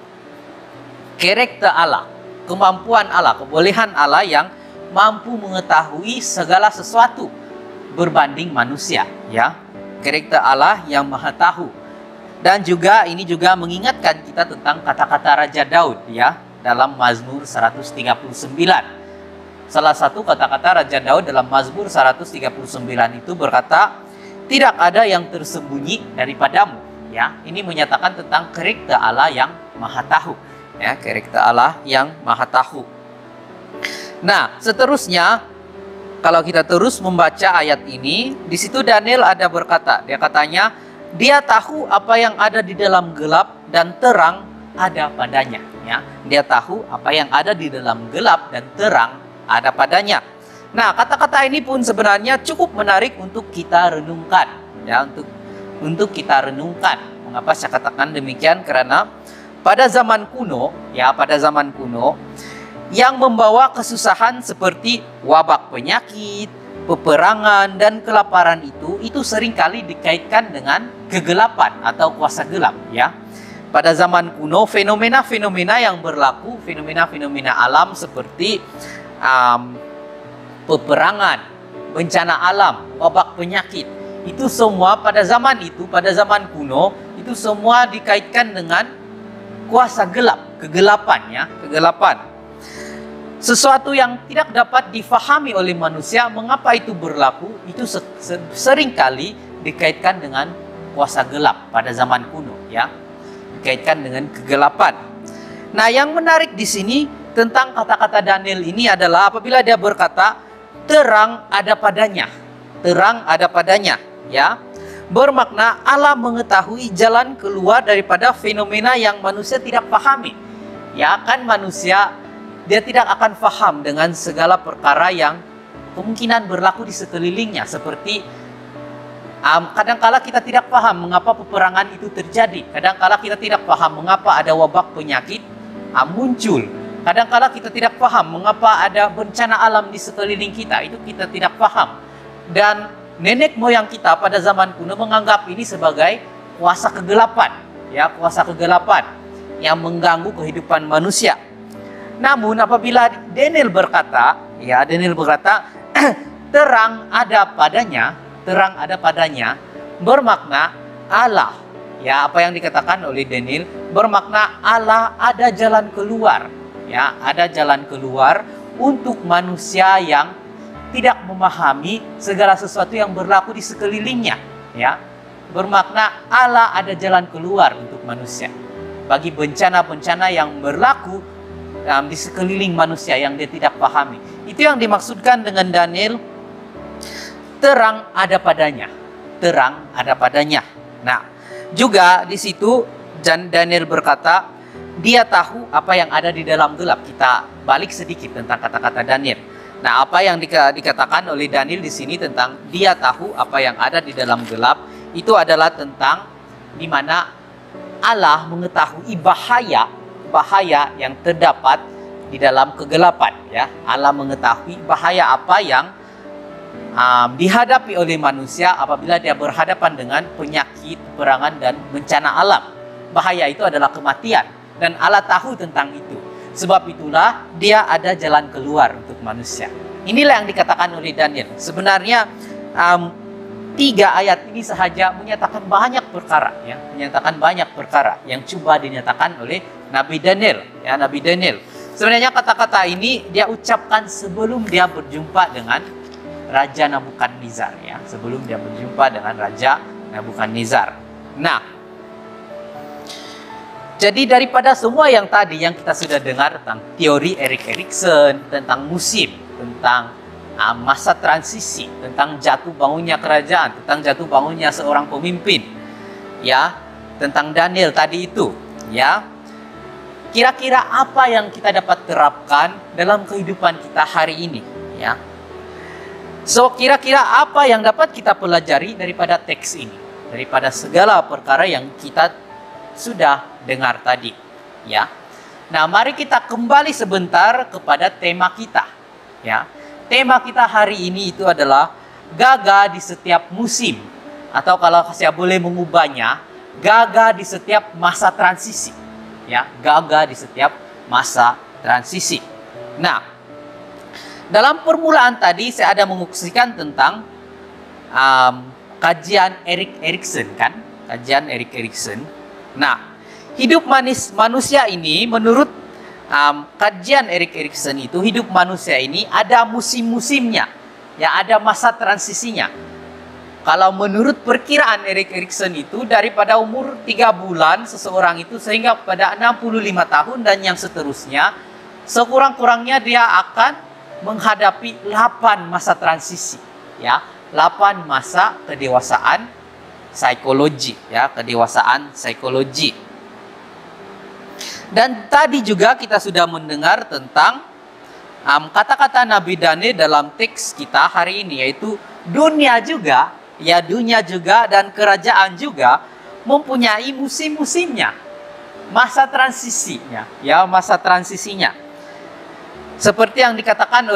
karakter Allah, kemampuan Allah, kebolehan Allah yang mampu mengetahui segala sesuatu berbanding manusia, ya. Karakter Allah yang Maha Tahu. Dan juga ini juga mengingatkan kita tentang kata-kata Raja Daud, ya, dalam Mazmur 139. Salah satu kata-kata Raja Daud dalam Mazmur 139 itu berkata, tidak ada yang tersembunyi daripadamu, ya. Ini menyatakan tentang karakter Allah yang Maha Tahu, ya, karakter Allah yang Maha Tahu. Nah, seterusnya kalau kita terus membaca ayat ini, di situ Daniel ada berkata, dia katanya, dia tahu apa yang ada di dalam gelap dan terang ada padanya, ya. Dia tahu apa yang ada di dalam gelap dan terang ada padanya. Nah, kata-kata ini pun sebenarnya cukup menarik untuk kita renungkan, ya, untuk kita renungkan. Mengapa saya katakan demikian? Karena pada zaman kuno, ya, pada zaman kuno, yang membawa kesusahan seperti wabak penyakit, peperangan, dan kelaparan itu seringkali dikaitkan dengan kegelapan atau kuasa gelap, ya. Pada zaman kuno, fenomena-fenomena yang berlaku, fenomena-fenomena alam seperti peperangan, bencana alam, wabak penyakit, itu semua pada zaman itu, pada zaman kuno, itu semua dikaitkan dengan kuasa gelap, kegelapan, ya, kegelapan. Sesuatu yang tidak dapat difahami oleh manusia, mengapa itu berlaku, itu seringkali dikaitkan dengan kuasa gelap pada zaman kuno, ya. Dikaitkan dengan kegelapan. Nah, yang menarik di sini tentang kata-kata Daniel ini adalah apabila dia berkata, terang ada padanya. Terang ada padanya, ya. Bermakna Allah mengetahui jalan keluar daripada fenomena yang manusia tidak pahami. Ya, kan manusia dia tidak akan paham dengan segala perkara yang kemungkinan berlaku di sekelilingnya. Seperti kadangkala kita tidak paham mengapa peperangan itu terjadi. Kadangkala kita tidak paham mengapa ada wabak penyakit muncul. Kadangkala kita tidak paham mengapa ada bencana alam di sekeliling kita. Itu kita tidak paham. Dan nenek moyang kita pada zaman kuno menganggap ini sebagai kuasa kegelapan, ya, kuasa kegelapan yang mengganggu kehidupan manusia. Namun apabila Daniel berkata, ya, Daniel berkata, terang ada padanya, bermakna Allah, ya, apa yang dikatakan oleh Daniel, bermakna Allah ada jalan keluar, ya, ada jalan keluar untuk manusia yang tidak memahami segala sesuatu yang berlaku di sekelilingnya, ya. Bermakna Allah ada jalan keluar untuk manusia bagi bencana-bencana yang berlaku di sekeliling manusia yang dia tidak pahami. Itu yang dimaksudkan dengan Daniel, terang ada padanya. Terang ada padanya. Nah, juga di situ Daniel berkata, dia tahu apa yang ada di dalam gelap. Kita balik sedikit tentang kata-kata Daniel. Nah, apa yang dikatakan oleh Daniel di sini tentang dia tahu apa yang ada di dalam gelap, itu adalah tentang di mana Allah mengetahui bahaya yang terdapat di dalam kegelapan, ya. Allah mengetahui bahaya apa yang dihadapi oleh manusia apabila dia berhadapan dengan penyakit, peperangan, dan bencana alam. Bahaya itu adalah kematian, dan Allah tahu tentang itu. Sebab itulah dia ada jalan keluar untuk manusia. Inilah yang dikatakan oleh Daniel. Sebenarnya 3 ayat ini sahaja menyatakan banyak perkara, ya, menyatakan banyak perkara yang coba dinyatakan oleh Nabi Daniel, ya, Nabi Daniel. Sebenarnya kata-kata ini dia ucapkan sebelum dia berjumpa dengan Raja Nabukadnezar, ya, sebelum dia berjumpa dengan Raja Nabukadnezar. Nah, jadi daripada semua yang tadi yang kita sudah dengar tentang teori Erik Erikson, tentang musim, tentang masa transisi, tentang jatuh bangunnya kerajaan, tentang jatuh bangunnya seorang pemimpin, ya, tentang Daniel tadi itu, ya. Kira-kira apa yang kita dapat terapkan dalam kehidupan kita hari ini, ya? So, kira-kira apa yang dapat kita pelajari daripada teks ini, daripada segala perkara yang kita sudah dengar tadi, ya? Nah, mari kita kembali sebentar kepada tema kita, ya. Tema kita hari ini itu adalah gagah di setiap musim, atau kalau saya boleh mengubahnya, gagah di setiap masa transisi, ya, gagah di setiap masa transisi. Nah, dalam permulaan tadi saya ada menguksikan tentang kajian Erik Erikson, kan, kajian Erik Erikson. Nah, hidup manusia ini menurut kajian Erik Erikson itu, hidup manusia ini ada musim-musimnya, ya, ada masa transisinya. Kalau menurut perkiraan Erik Erikson itu, daripada umur 3 bulan seseorang itu sehingga pada 65 tahun dan yang seterusnya, sekurang-kurangnya dia akan menghadapi 8 masa transisi, ya, 8 masa kedewasaan psikologi, ya, kedewasaan psikologi. Dan tadi juga kita sudah mendengar tentang kata-kata Nabi Daniel dalam teks kita hari ini, yaitu dunia juga, ya, dunia juga dan kerajaan juga mempunyai musim-musimnya, masa transisinya, ya, masa transisinya. Seperti yang dikatakan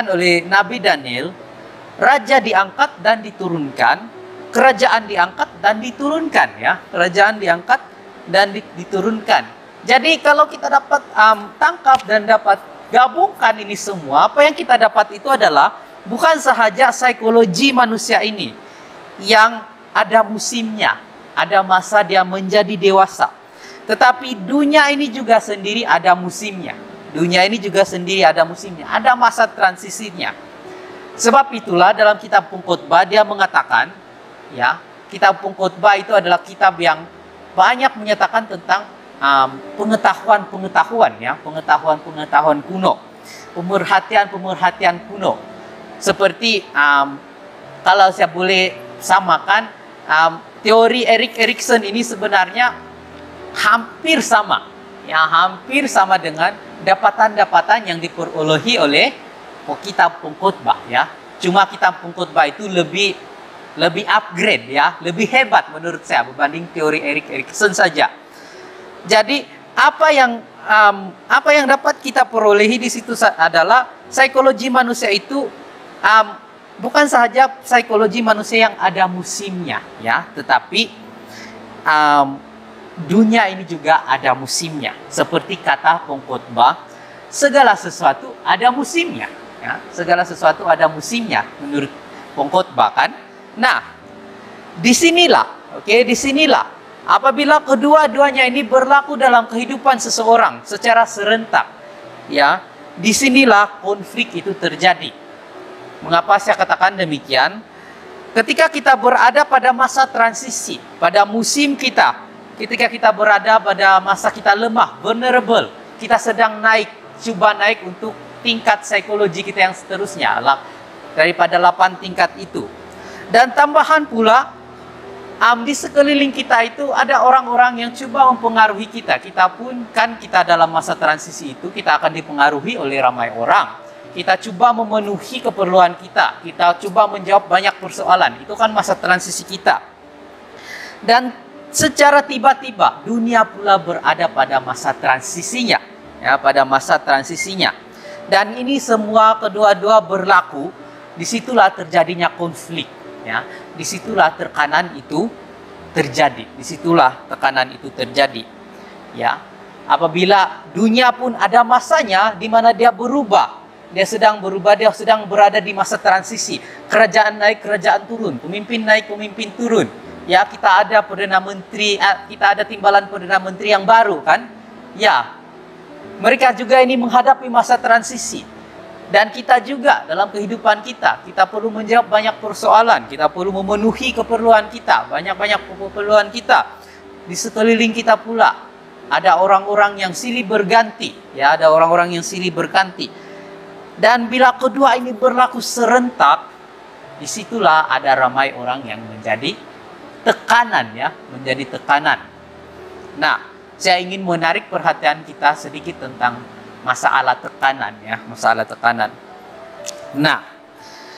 oleh Nabi Daniel, raja diangkat dan diturunkan, kerajaan diangkat dan diturunkan, ya, kerajaan diangkat dan diturunkan. Jadi kalau kita dapat tangkap dan dapat gabungkan ini semua, apa yang kita dapat itu adalah bukan sahaja psikologi manusia ini yang ada musimnya, ada masa dia menjadi dewasa, tetapi dunia ini juga sendiri ada musimnya. Dunia ini juga sendiri ada musimnya, ada masa transisinya. Sebab itulah dalam kitab Pengkhotbah dia mengatakan, ya, kitab Pengkhotbah itu adalah kitab yang banyak menyatakan tentang pengetahuan, ya, pengetahuan kuno, pemerhatian kuno. Seperti kalau saya boleh samakan, teori Erik Erikson ini sebenarnya hampir sama, ya, hampir sama dengan dapatan-dapatan yang diperolehi oleh kitab Pengkhotbah, ya. Cuma kitab Pengkhotbah itu lebih upgrade, ya, lebih hebat menurut saya berbanding teori Erik Erikson saja. Jadi apa yang dapat kita perolehi di situ adalah psikologi manusia itu bukan sahaja psikologi manusia yang ada musimnya, ya, tetapi dunia ini juga ada musimnya. Seperti kata Pengkhotbah, segala sesuatu ada musimnya, ya, segala sesuatu ada musimnya menurut Pengkhotbah, kan. Nah, disinilah apabila kedua-duanya ini berlaku dalam kehidupan seseorang secara serentak, ya, disinilah konflik itu terjadi. Mengapa saya katakan demikian? Ketika kita berada pada masa transisi, pada musim kita, ketika kita berada pada masa kita lemah, vulnerable, kita sedang coba naik untuk tingkat psikologi kita yang seterusnya, daripada 8 tingkat itu. Dan tambahan pula, di sekeliling kita itu ada orang-orang yang coba mempengaruhi kita. Kita pun kan kita dalam masa transisi itu kita akan dipengaruhi oleh ramai orang. Kita coba memenuhi keperluan kita. Kita coba menjawab banyak persoalan. Itu kan masa transisi kita. Dan secara tiba-tiba dunia pula berada pada masa transisinya. Ya, pada masa transisinya. Dan ini semua kedua-dua berlaku. Disitulah terjadinya konflik. Ya, disitulah tekanan itu terjadi. Disitulah tekanan itu terjadi. Ya, apabila dunia pun ada masanya di mana dia berubah, dia sedang berubah, dia sedang berada di masa transisi. Kerajaan naik, kerajaan turun, pemimpin naik, pemimpin turun. Ya, kita ada perdana menteri, kita ada timbalan perdana menteri yang baru kan? Ya, mereka juga ini menghadapi masa transisi. Dan kita juga dalam kehidupan kita perlu menjawab banyak persoalan. Kita perlu memenuhi keperluan kita, banyak-banyak keperluan kita. Di sekeliling kita pula ada orang-orang yang silih berganti. Ya, ada orang-orang yang silih berganti. Dan bila kedua ini berlaku serentak, disitulah ada ramai orang yang menjadi tekanan, ya, menjadi tekanan. Nah, saya ingin menarik perhatian kita sedikit tentang masalah tekanan, ya, masalah tekanan. Nah,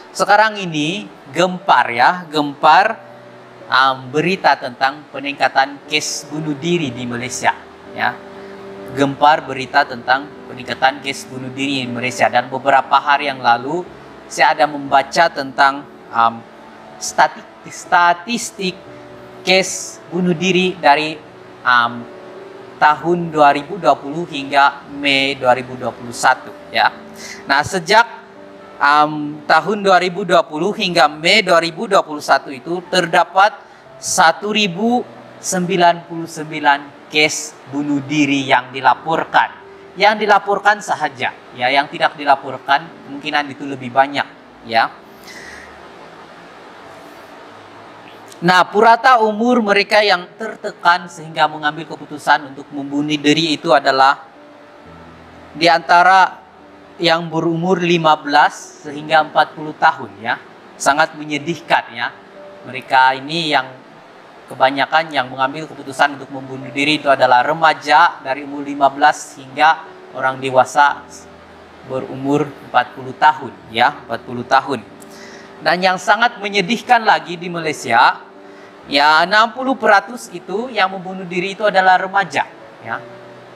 sekarang ini gempar, ya, gempar berita tentang peningkatan kes bunuh diri di Malaysia, ya. Gempar berita tentang peningkatan kes bunuh diri di Malaysia. Dan beberapa hari yang lalu saya ada membaca tentang statistik kes bunuh diri dari tahun 2020 hingga Mei 2021, ya. Nah, sejak tahun 2020 hingga Mei 2021 itu terdapat 1099 kes bunuh diri yang dilaporkan. Yang dilaporkan sahaja, ya, yang tidak dilaporkan kemungkinan itu lebih banyak, ya. Nah, purata umur mereka yang tertekan sehingga mengambil keputusan untuk membunuh diri itu adalah di antara yang berumur 15 sehingga 40 tahun, ya. Sangat menyedihkan, ya. Mereka ini yang kebanyakan yang mengambil keputusan untuk membunuh diri itu adalah remaja dari umur 15 hingga orang dewasa berumur 40 tahun, ya, 40 tahun. Dan yang sangat menyedihkan lagi di Malaysia, ya, 60% itu yang membunuh diri itu adalah remaja, ya.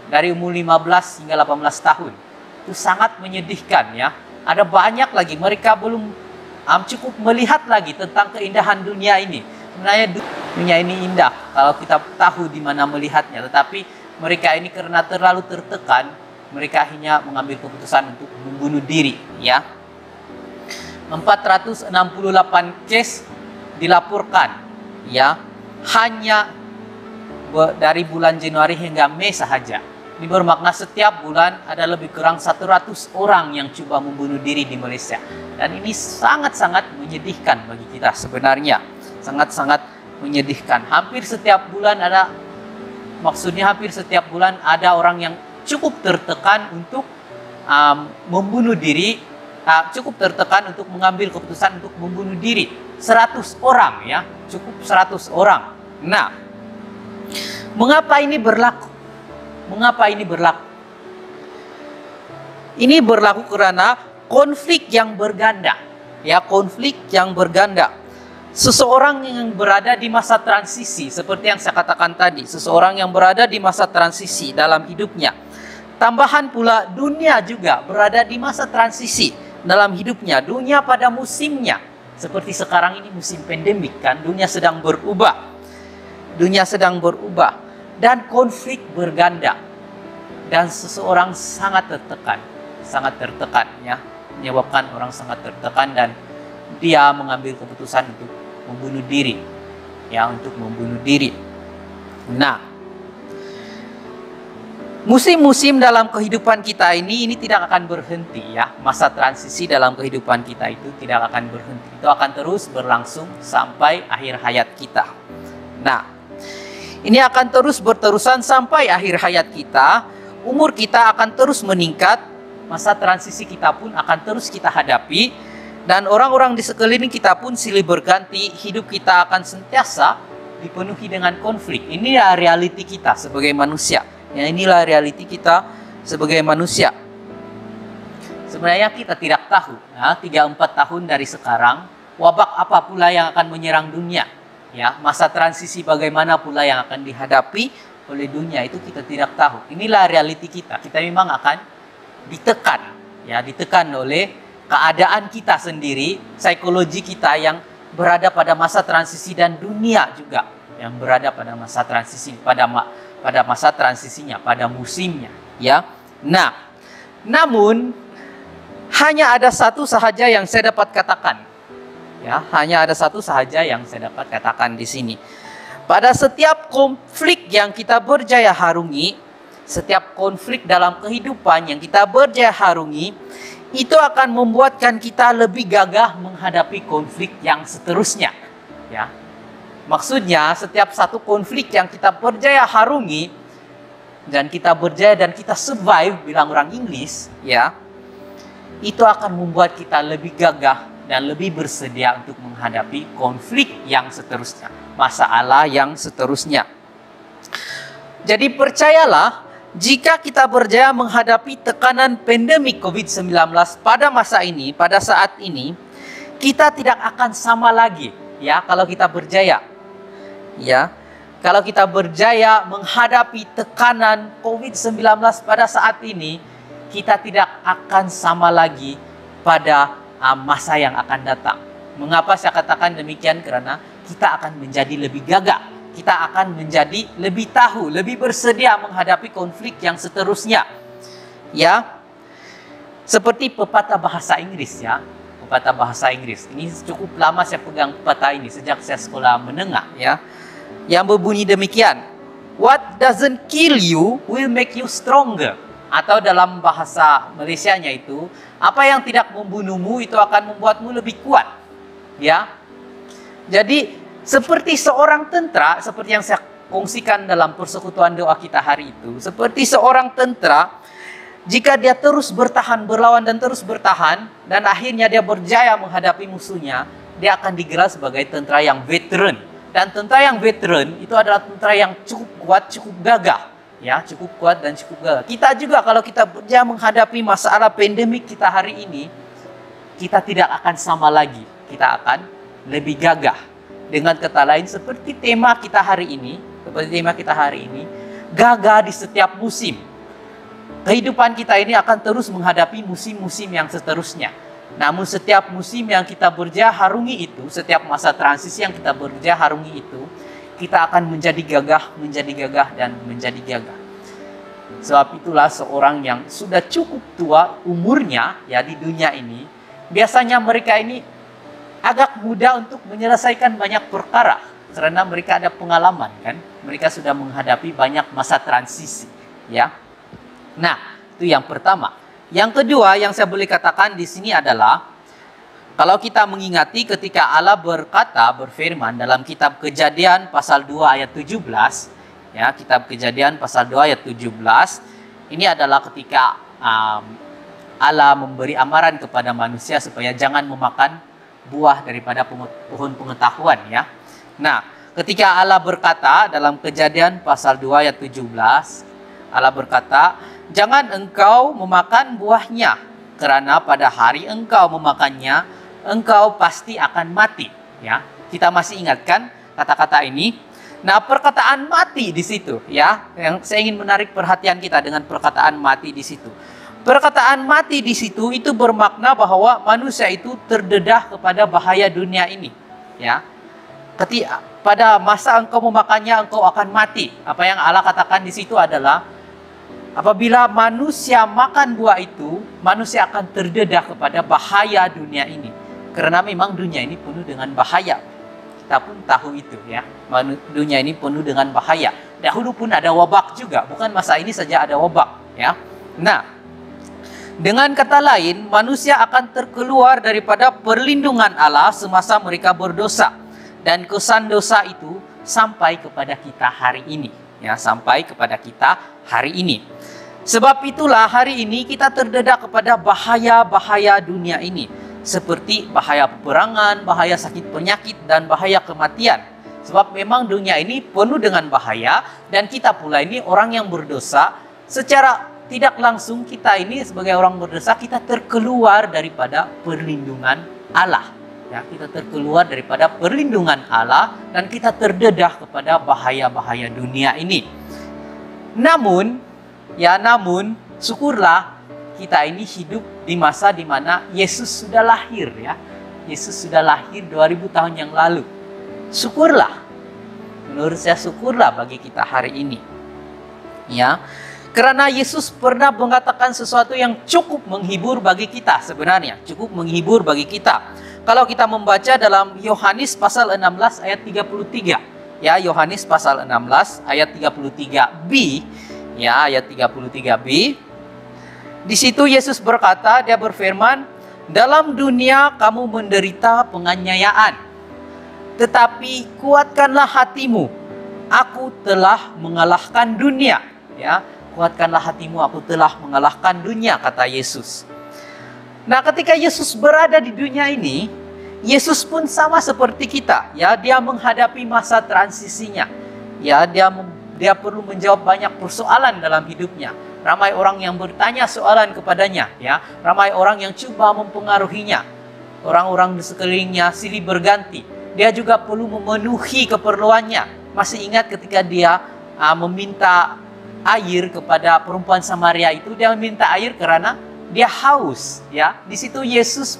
Dari umur 15 hingga 18 tahun. Itu sangat menyedihkan, ya. Ada banyak lagi mereka belum cukup melihat lagi tentang keindahan dunia ini. Sebenarnya dunia ini indah kalau kita tahu di mana melihatnya, tetapi mereka ini karena terlalu tertekan, mereka hanya mengambil keputusan untuk membunuh diri, ya. 468 case dilaporkan, ya, hanya dari bulan Januari hingga Mei sahaja. Ini bermakna setiap bulan ada lebih kurang 100 orang yang coba membunuh diri di Malaysia. Dan ini sangat-sangat menyedihkan bagi kita sebenarnya. Sangat-sangat menyedihkan. Hampir setiap bulan ada, maksudnya hampir setiap bulan ada orang yang cukup tertekan untuk membunuh diri, cukup tertekan untuk mengambil keputusan untuk membunuh diri. 100 orang, ya, cukup 100 orang. Nah, mengapa ini berlaku? Mengapa ini berlaku? Ini berlaku karena konflik yang berganda, ya, konflik yang berganda. Seseorang yang berada di masa transisi, seperti yang saya katakan tadi, seseorang yang berada di masa transisi dalam hidupnya. Tambahan pula dunia juga berada di masa transisi dalam hidupnya. Dunia pada musimnya. Seperti sekarang ini musim pandemik kan, dunia sedang berubah. Dunia sedang berubah dan konflik berganda. Dan seseorang sangat tertekan, ya. Menyebabkan orang sangat tertekan dan dia mengambil keputusan untuk membunuh diri, ya, untuk membunuh diri. Nah, musim-musim dalam kehidupan kita ini tidak akan berhenti, ya. Masa transisi dalam kehidupan kita itu tidak akan berhenti. Itu akan terus berlangsung sampai akhir hayat kita. Nah, ini akan terus berterusan sampai akhir hayat kita. Umur kita akan terus meningkat. Masa transisi kita pun akan terus kita hadapi. Dan orang-orang di sekeliling kita pun silih berganti. Hidup kita akan sentiasa dipenuhi dengan konflik. Inilah realiti kita sebagai manusia. Ya, inilah realiti kita sebagai manusia. Sebenarnya kita tidak tahu, ya, 3-4 tahun dari sekarang, wabak apa pula yang akan menyerang dunia. Ya, masa transisi bagaimana pula yang akan dihadapi oleh dunia, itu kita tidak tahu. Inilah realiti kita. Kita memang akan ditekan, ya, ditekan oleh keadaan kita sendiri, psikologi kita yang berada pada masa transisi, dan dunia juga yang berada pada masa transisi, pada masa transisinya, pada musimnya, ya. Nah, namun hanya ada satu sahaja yang saya dapat katakan, ya, hanya ada satu sahaja yang saya dapat katakan di sini. Pada setiap konflik yang kita berjaya harungi, setiap konflik dalam kehidupan yang kita berjaya harungi, itu akan membuatkan kita lebih gagah menghadapi konflik yang seterusnya. Ya, maksudnya setiap satu konflik yang kita berjaya harungi dan kita berjaya dan kita survive, bilang orang Inggris, ya, itu akan membuat kita lebih gagah dan lebih bersedia untuk menghadapi konflik yang seterusnya, masalah yang seterusnya. Jadi percayalah, jika kita berjaya menghadapi tekanan pandemi COVID-19 pada masa ini, pada saat ini, kita tidak akan sama lagi, ya, kalau kita berjaya. Ya, kalau kita berjaya menghadapi tekanan COVID-19 pada saat ini, kita tidak akan sama lagi pada masa yang akan datang. Mengapa saya katakan demikian? Karena kita akan menjadi lebih gagah. Kita akan menjadi lebih tahu, lebih bersedia menghadapi konflik yang seterusnya. Ya, seperti pepatah bahasa Inggris, ya. Pepatah bahasa Inggris. Ini cukup lama saya pegang pepatah ini sejak saya sekolah menengah, ya. Yang berbunyi demikian. What doesn't kill you will make you stronger. Atau dalam bahasa Malaysianya itu, apa yang tidak membunuhmu itu akan membuatmu lebih kuat. Ya. Jadi seperti seorang tentara, seperti yang saya kongsikan dalam persekutuan doa kita hari itu, seperti seorang tentara, jika dia terus bertahan, berlawan dan terus bertahan, dan akhirnya dia berjaya menghadapi musuhnya, dia akan digelar sebagai tentara yang veteran. Dan tentara yang veteran itu adalah tentara yang cukup kuat, cukup gagah. Ya, cukup kuat dan cukup gagah. Kita juga kalau kita berjaya menghadapi masalah pandemik kita hari ini, kita tidak akan sama lagi. Kita akan lebih gagah. Dengan kata lain, seperti tema kita hari ini, gagah di setiap musim. Kehidupan kita ini akan terus menghadapi musim-musim yang seterusnya. Namun setiap musim yang kita berjaya harungi itu, setiap masa transisi yang kita berjaya harungi itu, kita akan menjadi gagah, dan menjadi gagah. Sebab itulah seorang yang sudah cukup tua umurnya, ya, di dunia ini, biasanya mereka ini agak mudah untuk menyelesaikan banyak perkara karena mereka ada pengalaman, kan? Mereka sudah menghadapi banyak masa transisi, ya. Nah, itu yang pertama. Yang kedua yang saya boleh katakan di sini adalah, kalau kita mengingati ketika Allah berfirman dalam kitab Kejadian pasal 2 ayat 17, ya, kitab Kejadian pasal 2 ayat 17, ini adalah ketika Allah memberi amaran kepada manusia supaya jangan memakan buah daripada pohon pengetahuan, ya. Nah, ketika Allah berkata dalam Kejadian pasal 2 ayat 17, Allah berkata, "Jangan engkau memakan buahnya, karena pada hari engkau memakannya, engkau pasti akan mati." Ya, kita masih ingatkan kata-kata ini. Nah, perkataan mati di situ, ya, yang saya ingin menarik perhatian kita dengan perkataan mati di situ. Perkataan mati di situ itu bermakna bahwa manusia itu terdedah kepada bahaya dunia ini, ya. Ketika pada masa engkau memakannya, engkau akan mati. Apa yang Allah katakan di situ adalah, apabila manusia makan buah itu, manusia akan terdedah kepada bahaya dunia ini. Karena memang dunia ini penuh dengan bahaya. Kita pun tahu itu, ya. Dunia ini penuh dengan bahaya. Dahulu pun ada wabak juga, bukan masa ini saja ada wabak, ya. Nah, dengan kata lain, manusia akan terkeluar daripada perlindungan Allah semasa mereka berdosa. Dan kesan dosa itu sampai kepada kita hari ini, ya, sampai kepada kita hari ini. Sebab itulah hari ini kita terdedah kepada bahaya-bahaya dunia ini, seperti bahaya peperangan, bahaya sakit penyakit, dan bahaya kematian. Sebab memang dunia ini penuh dengan bahaya dan kita pula ini orang yang berdosa. Secara tidak langsung kita ini sebagai orang berdosa, kita terkeluar daripada perlindungan Allah. Ya, kita terkeluar daripada perlindungan Allah dan kita terdedah kepada bahaya-bahaya dunia ini. Namun syukurlah kita ini hidup di masa di mana Yesus sudah lahir ya. Yesus sudah lahir 2000 tahun yang lalu. Syukurlah. Menurut saya syukurlah bagi kita hari ini. Ya. Karena Yesus pernah mengatakan sesuatu yang cukup menghibur bagi kita sebenarnya. Cukup menghibur bagi kita. Kalau kita membaca dalam Yohanes pasal 16 ayat 33. Ya, Yohanes pasal 16 ayat 33b. Ya, ayat 33b. Di situ Yesus berkata, dia berfirman, dalam dunia kamu menderita penganiayaan. Tetapi kuatkanlah hatimu. Aku telah mengalahkan dunia. Ya. Kuatkanlah hatimu, aku telah mengalahkan dunia, kata Yesus. Nah, ketika Yesus berada di dunia ini, Yesus pun sama seperti kita. Ya, dia menghadapi masa transisinya. Ya, dia perlu menjawab banyak persoalan dalam hidupnya. Ramai orang yang bertanya soalan kepadanya. Ya, ramai orang yang coba mempengaruhinya. Orang-orang di sekelilingnya silih berganti. Dia juga perlu memenuhi keperluannya. Masih ingat ketika dia meminta air kepada perempuan Samaria itu, dia meminta air karena dia haus, ya. Di situ Yesus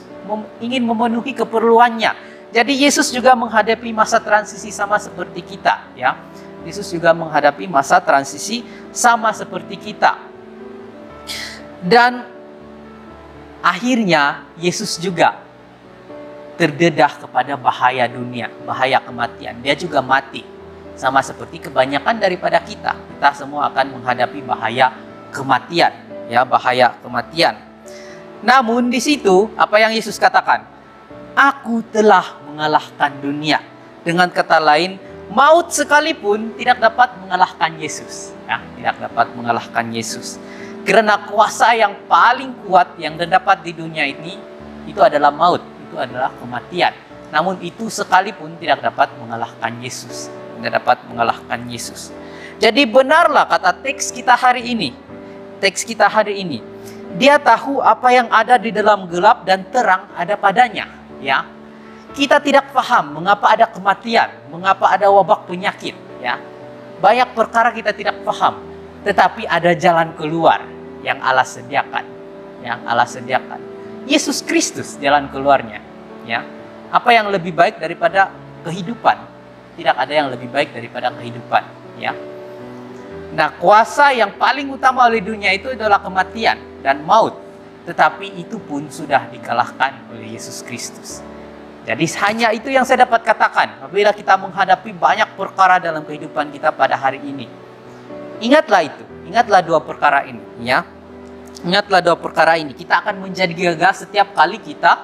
ingin memenuhi keperluannya. Jadi Yesus juga menghadapi masa transisi sama seperti kita, ya. Yesus juga menghadapi masa transisi sama seperti kita. Dan akhirnya Yesus juga terdedah kepada bahaya dunia, bahaya kematian. Dia juga mati. Sama seperti kebanyakan daripada kita. Kita semua akan menghadapi bahaya kematian. Ya, bahaya kematian. Namun di situ, apa yang Yesus katakan? Aku telah mengalahkan dunia. Dengan kata lain, maut sekalipun tidak dapat mengalahkan Yesus. Ya, tidak dapat mengalahkan Yesus. Karena kuasa yang paling kuat yang terdapat di dunia ini, itu adalah maut. Itu adalah kematian. Namun itu sekalipun tidak dapat mengalahkan Yesus. Tidak dapat mengalahkan Yesus. Jadi benarlah kata teks kita hari ini. Teks kita hari ini. Dia tahu apa yang ada di dalam gelap dan terang ada padanya. Ya, kita tidak paham mengapa ada kematian, mengapa ada wabak penyakit. Ya, banyak perkara kita tidak paham. Tetapi ada jalan keluar yang Allah sediakan. Yang Allah sediakan. Yesus Kristus jalan keluarnya. Ya, apa yang lebih baik daripada kehidupan? Tidak ada yang lebih baik daripada kehidupan, ya. Nah, kuasa yang paling utama oleh dunia itu adalah kematian dan maut. Tetapi itu pun sudah dikalahkan oleh Yesus Kristus. Jadi hanya itu yang saya dapat katakan apabila kita menghadapi banyak perkara dalam kehidupan kita pada hari ini. Ingatlah itu, ingatlah dua perkara ini, ya. Ingatlah dua perkara ini. Kita akan menjadi gagah setiap kali kita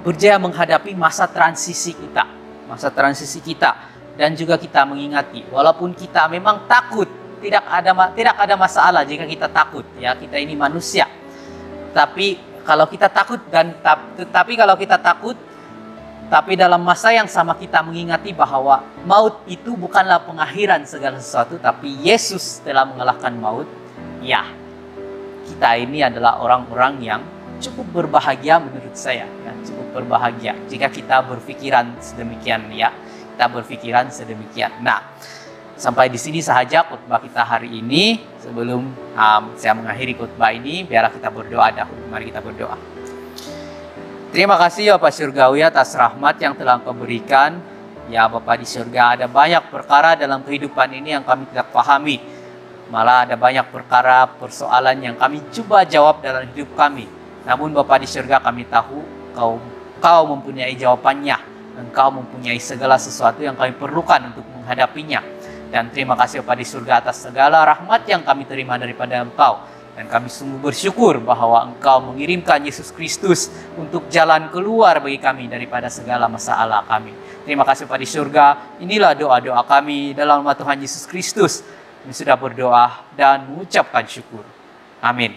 berjaya menghadapi masa transisi kita. Masa transisi kita, dan juga kita mengingati walaupun kita memang takut, tidak ada masalah jika kita takut, ya, kita ini manusia. Tapi kalau kita takut tapi dalam masa yang sama kita mengingati bahwa maut itu bukanlah pengakhiran segala sesuatu, tapi Yesus telah mengalahkan maut. Ya, kita ini adalah orang-orang yang cukup berbahagia menurut saya, ya, cukup berbahagia jika kita berpikiran sedemikian, ya. Kita berpikiran sedemikian. Nah, sampai di sini saja khotbah kita hari ini. Sebelum saya mengakhiri khotbah ini, biarlah kita berdoa dahulu. Mari kita berdoa. Terima kasih Bapa Surgawi atas rahmat yang telah Engkau berikan. Ya Bapa di surga, ada banyak perkara dalam kehidupan ini yang kami tidak pahami. Malah ada banyak perkara, persoalan yang kami coba jawab dalam hidup kami. Namun Bapa di surga, kami tahu Engkau mempunyai jawabannya. Engkau mempunyai segala sesuatu yang kami perlukan untuk menghadapinya. Dan terima kasih Bapa di surga atas segala rahmat yang kami terima daripada Engkau. Dan kami sungguh bersyukur bahwa Engkau mengirimkan Yesus Kristus untuk jalan keluar bagi kami daripada segala masalah kami. Terima kasih Bapa di surga. Inilah doa-doa kami dalam nama Tuhan Yesus Kristus. Kami sudah berdoa dan mengucapkan syukur. Amin.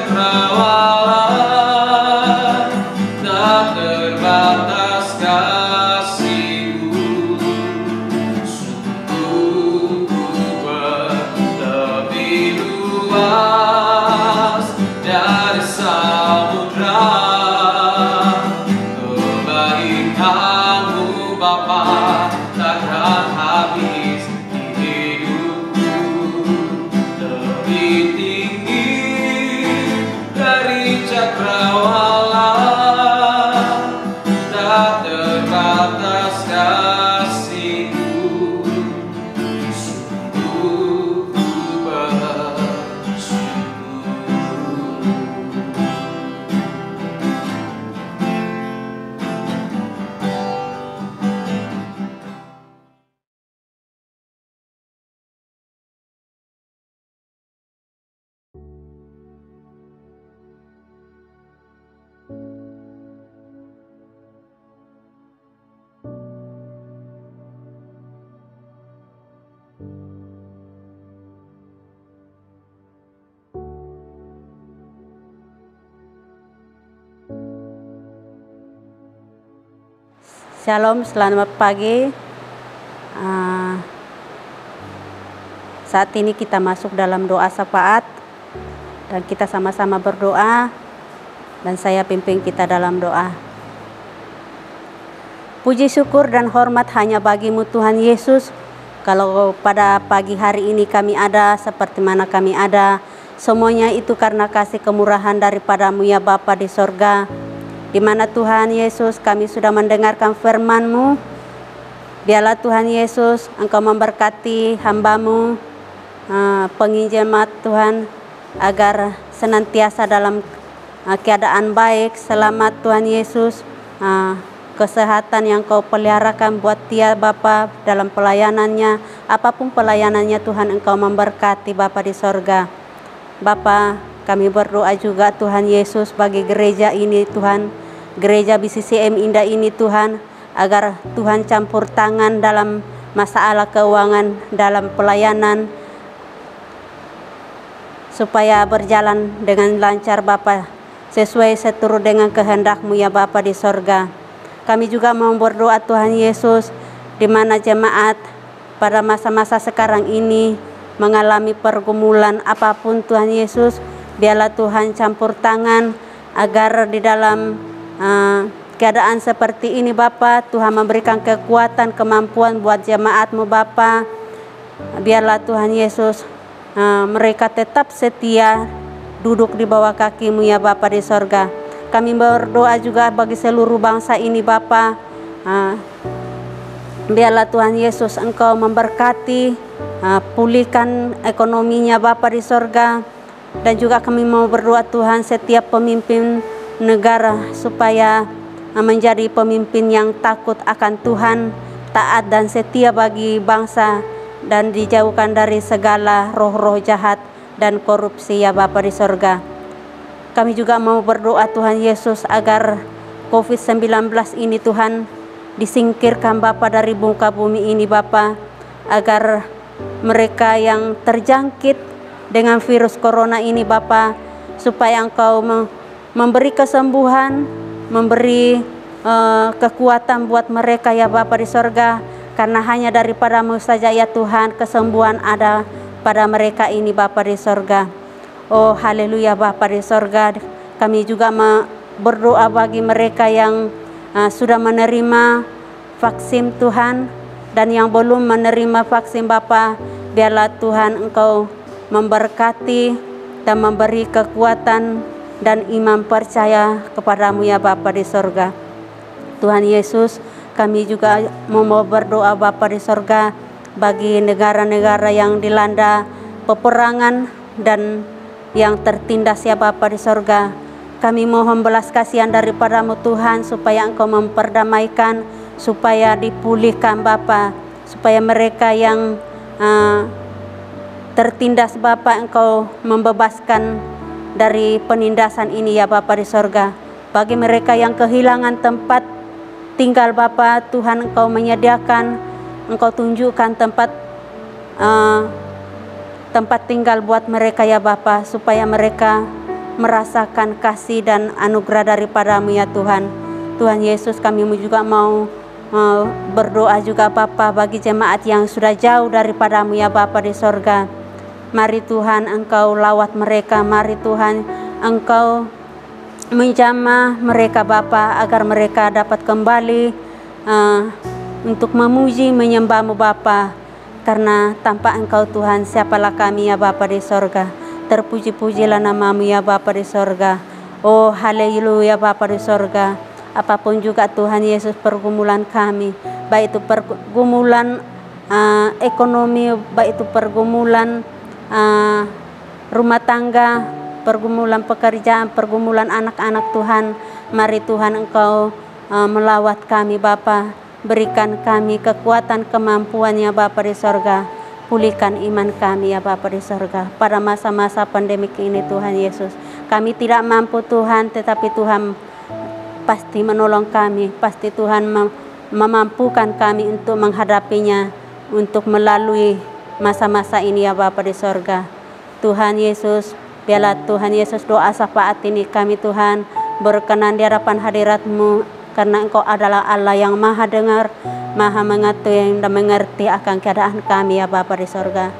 cakrawala, tak terbatas kasih-Mu. Sungguh lebih luas dari samudra, kebaikan-Mu Bapa takkan habis di hidupku. Lebih tinggi dari cakrawala, tak terbatas kasih-Mu. Sungguh bersyukur. Shalom, selamat pagi. Saat ini kita masuk dalam doa syafaat dan kita sama-sama berdoa dan saya pimpin kita dalam doa. Puji syukur dan hormat hanya bagi-Mu Tuhan Yesus. Kalau pada pagi hari ini kami ada seperti mana kami ada, semuanya itu karena kasih kemurahan daripada-Mu ya Bapa di sorga. Di mana Tuhan Yesus kami sudah mendengarkan firman-Mu. Biarlah Tuhan Yesus Engkau memberkati hamba-Mu, penginjimat Tuhan, agar senantiasa dalam keadaan baik, selamat Tuhan Yesus, kesehatan yang Kau peliharakan buat dia Bapa dalam pelayanannya, apapun pelayanannya Tuhan Engkau memberkati Bapa di sorga. Bapa, kami berdoa juga Tuhan Yesus bagi gereja ini Tuhan, gereja BCCM Indah ini Tuhan, agar Tuhan campur tangan dalam masalah keuangan, dalam pelayanan, supaya berjalan dengan lancar Bapa, sesuai seturut dengan kehendak-Mu ya Bapa di sorga. Kami juga mau berdoa Tuhan Yesus, di mana jemaat pada masa-masa sekarang ini mengalami pergumulan apapun Tuhan Yesus, biarlah Tuhan campur tangan agar di dalam keadaan seperti ini Bapa, Tuhan memberikan kekuatan, kemampuan buat jemaat-Mu Bapa. Biarlah Tuhan Yesus mereka tetap setia duduk di bawah kaki-Mu ya Bapa di sorga. Kami berdoa juga bagi seluruh bangsa ini Bapa. Biarlah Tuhan Yesus Engkau memberkati, pulihkan ekonominya Bapa di sorga. Dan juga kami mau berdoa Tuhan setiap pemimpin negara supaya menjadi pemimpin yang takut akan Tuhan, taat dan setia bagi bangsa, dan dijauhkan dari segala roh-roh jahat dan korupsi ya Bapa di sorga. Kami juga mau berdoa Tuhan Yesus agar COVID-19 ini Tuhan disingkirkan Bapa dari muka bumi ini Bapa, agar mereka yang terjangkit dengan virus corona ini Bapa, supaya Engkau memberi kesembuhan, memberi kekuatan buat mereka ya Bapa di sorga, karena hanya daripada-Mu saja ya Tuhan kesembuhan ada pada mereka ini Bapa di sorga. Oh haleluya Bapa di sorga. Kami juga berdoa bagi mereka yang sudah menerima vaksin Tuhan dan yang belum menerima vaksin Bapa, biarlah Tuhan Engkau memberkati dan memberi kekuatan dan iman percaya kepada-Mu ya Bapa di sorga. Tuhan Yesus, kami juga mau berdoa Bapa di sorga bagi negara-negara yang dilanda peperangan dan yang tertindas ya Bapa di sorga. Kami mohon belas kasihan daripada-Mu Tuhan, supaya Engkau memperdamaikan, supaya dipulihkan Bapa, supaya mereka yang tertindas Bapa Engkau membebaskan dari penindasan ini ya Bapa di sorga. Bagi mereka yang kehilangan tempat tinggal Bapa, Tuhan Engkau menyediakan, Engkau tunjukkan tempat tempat tinggal buat mereka ya Bapa, supaya mereka merasakan kasih dan anugerah daripada-Mu ya Tuhan. Tuhan Yesus, kami juga mau berdoa juga Bapa bagi jemaat yang sudah jauh daripada-Mu ya Bapa di sorga. Mari Tuhan Engkau lawat mereka, mari Tuhan Engkau menjamah mereka Bapa, agar mereka dapat kembali untuk memuji menyembah-Mu Bapa. Karena tanpa Engkau Tuhan, siapalah kami ya Bapa di sorga. Terpuji-pujilah nama-Mu ya Bapa di sorga. Oh haleluya Bapa di sorga. Apapun juga Tuhan Yesus pergumulan kami, baik itu pergumulan ekonomi, baik itu pergumulan rumah tangga, pergumulan pekerjaan, pergumulan anak-anak Tuhan. Mari Tuhan Engkau melawat kami Bapa, berikan kami kekuatan kemampuannya Bapa di sorga. Pulihkan iman kami ya Bapa di sorga. Pada masa-masa pandemik ini Tuhan Yesus, kami tidak mampu Tuhan, tetapi Tuhan pasti menolong kami, pasti Tuhan memampukan kami untuk menghadapinya, untuk melalui masa-masa ini ya Bapa di sorga. Tuhan Yesus, biarlah Tuhan Yesus doa syafaat ini kami Tuhan berkenan di hadapan hadirat-Mu, karena Engkau adalah Allah yang maha dengar, maha mengetahui dan mengerti akan keadaan kami ya Bapa di sorga.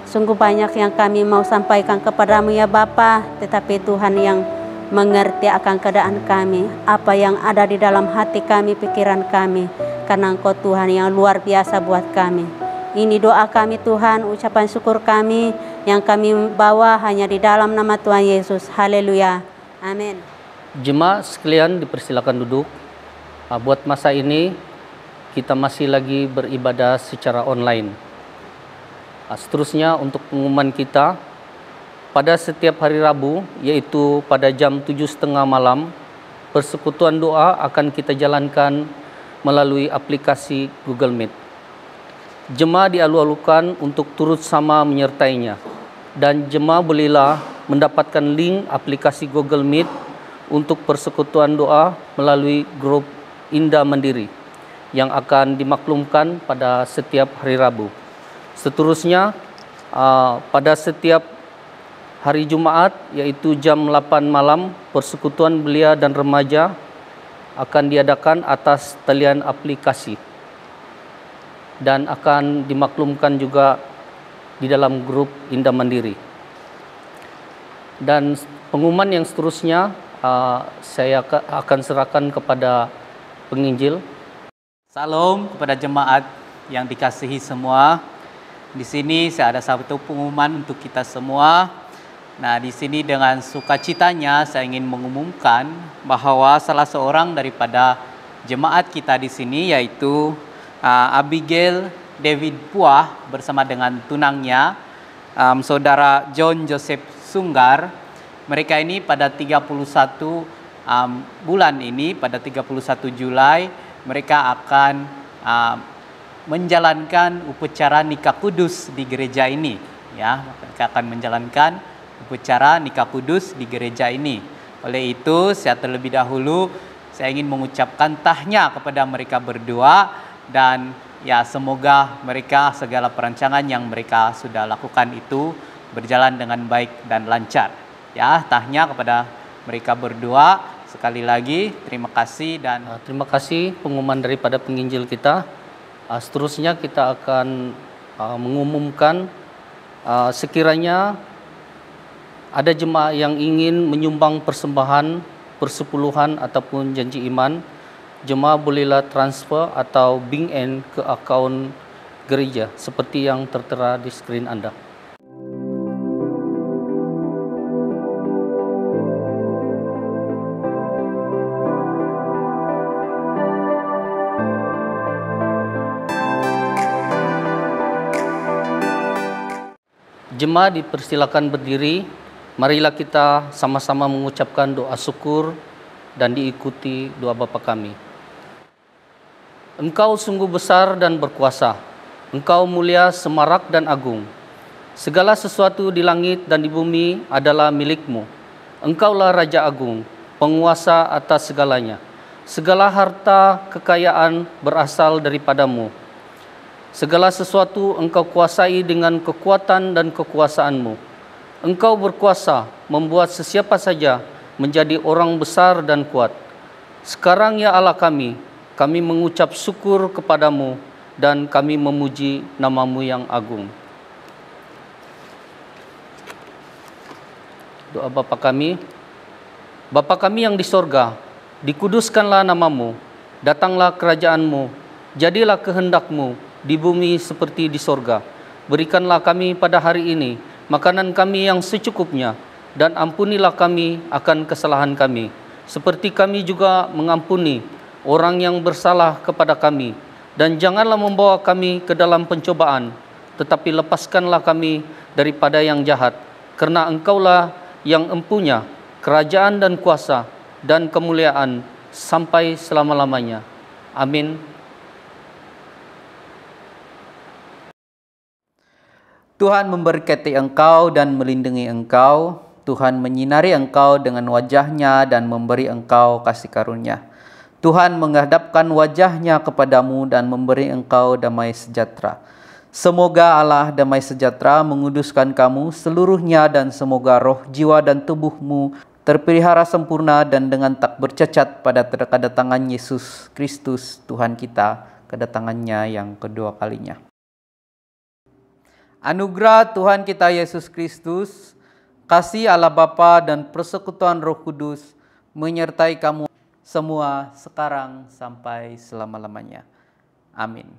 Sungguh banyak yang kami mau sampaikan kepada-Mu ya Bapa, tetapi Tuhan yang mengerti akan keadaan kami, apa yang ada di dalam hati kami, pikiran kami, karena Engkau Tuhan yang luar biasa buat kami. Ini doa kami Tuhan, ucapan syukur kami yang kami bawa hanya di dalam nama Tuhan Yesus. Haleluya. Amin. Jemaat sekalian dipersilakan duduk. Buat masa ini kita masih lagi beribadah secara online. Seterusnya untuk pengumuman kita, pada setiap hari Rabu, yaitu pada jam 7.30 malam, persekutuan doa akan kita jalankan melalui aplikasi Google Meet. Jemaah dialu-alukan untuk turut sama menyertainya, dan jemaah bolehlah mendapatkan link aplikasi Google Meet untuk persekutuan doa melalui grup Indah Mandiri yang akan dimaklumkan pada setiap hari Rabu. Seterusnya pada setiap hari Jumaat, yaitu jam 8 malam, persekutuan belia dan remaja akan diadakan atas talian aplikasi dan akan dimaklumkan juga di dalam grup Indah Mandiri. Dan pengumuman yang seterusnya saya akan serahkan kepada penginjil. Salam kepada jemaat yang dikasihi semua. Di sini saya ada satu pengumuman untuk kita semua. Nah, di sini dengan sukacitanya saya ingin mengumumkan bahwa salah seorang daripada jemaat kita di sini, yaitu Abigail David Puah bersama dengan tunangnya, saudara John Joseph Sunggar. Mereka ini pada 31 bulan ini, pada 31 Julai, mereka akan menjalankan upacara nikah kudus di gereja ini. Ya, mereka akan menjalankan upacara nikah kudus di gereja ini. Oleh itu, saya terlebih dahulu saya ingin mengucapkan tahniah kepada mereka berdua, dan ya semoga mereka segala perancangan yang mereka sudah lakukan itu berjalan dengan baik dan lancar. Ya, tahniah kepada mereka berdua. Sekali lagi terima kasih, dan terima kasih pengumuman daripada penginjil kita. Seterusnya kita akan mengumumkan sekiranya ada jemaah yang ingin menyumbang persembahan, persepuluhan ataupun janji iman, jemaah bolehlah transfer atau bank end ke akaun gereja seperti yang tertera di skrin Anda. Jemaah dipersilakan berdiri. Marilah kita sama-sama mengucapkan doa syukur dan diikuti doa Bapa kami. Engkau sungguh besar dan berkuasa. Engkau mulia, semarak dan agung. Segala sesuatu di langit dan di bumi adalah milik-Mu. Engkaulah Raja Agung, penguasa atas segalanya. Segala harta kekayaan berasal daripada-Mu. Segala sesuatu Engkau kuasai dengan kekuatan dan kekuasaan-Mu. Engkau berkuasa membuat sesiapa saja menjadi orang besar dan kuat. Sekarang ya Allah kami mengucap syukur kepadamu dan kami memuji nama-Mu yang agung. Doa Bapa kami. Bapa kami yang di sorga, dikuduskanlah nama-Mu, datanglah kerajaan-Mu, jadilah kehendak-Mu di bumi seperti di sorga. Berikanlah kami pada hari ini makanan kami yang secukupnya, dan ampunilah kami akan kesalahan kami, seperti kami juga mengampuni orang yang bersalah kepada kami. Dan janganlah membawa kami ke dalam pencobaan, tetapi lepaskanlah kami daripada yang jahat, karena Engkaulah yang empunya kerajaan dan kuasa dan kemuliaan sampai selama-lamanya. Amin. Tuhan memberkati engkau dan melindungi engkau. Tuhan menyinari engkau dengan wajah-Nya dan memberi engkau kasih karunia. Tuhan menghadapkan wajah-Nya kepadamu dan memberi engkau damai sejahtera. Semoga Allah damai sejahtera menguduskan kamu seluruhnya, dan semoga roh, jiwa, dan tubuhmu terpelihara sempurna dan dengan tak bercacat pada kedatangan Yesus Kristus Tuhan kita, kedatangannya yang kedua kalinya. Anugerah Tuhan kita Yesus Kristus, kasih Allah Bapa dan persekutuan Roh Kudus menyertai kamu semua sekarang sampai selama-lamanya. Amin.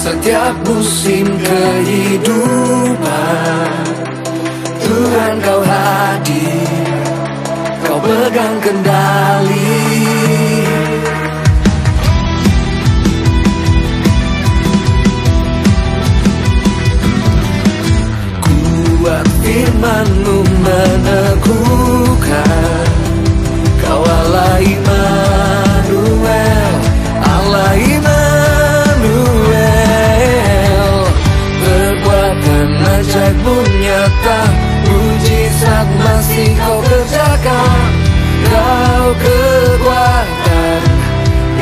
Setiap musim kehidupan, Tuhan Kau hadir, Kau pegang kendali. Kuat firman-Mu meneguhkan, Kau Allah Immanuel, Allah Immanuel. Ajaib-Mu nyata, mujizat masih Kau kerjakan. Kau kekuatan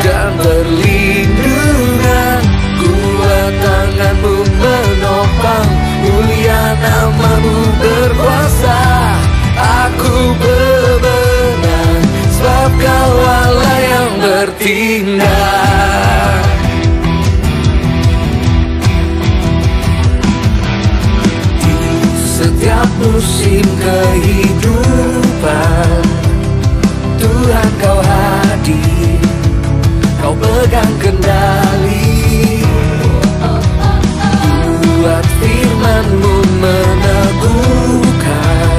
dan perlindungan, kuat tangan-Mu menopang, mulia nama-Mu berkuasa. Aku bebenah, sebab Kau Allah yang bertindak. Setiap musim kehidupan, Tuhan Kau hadir, Kau pegang kendali. Buat firman-Mu meneguhkan,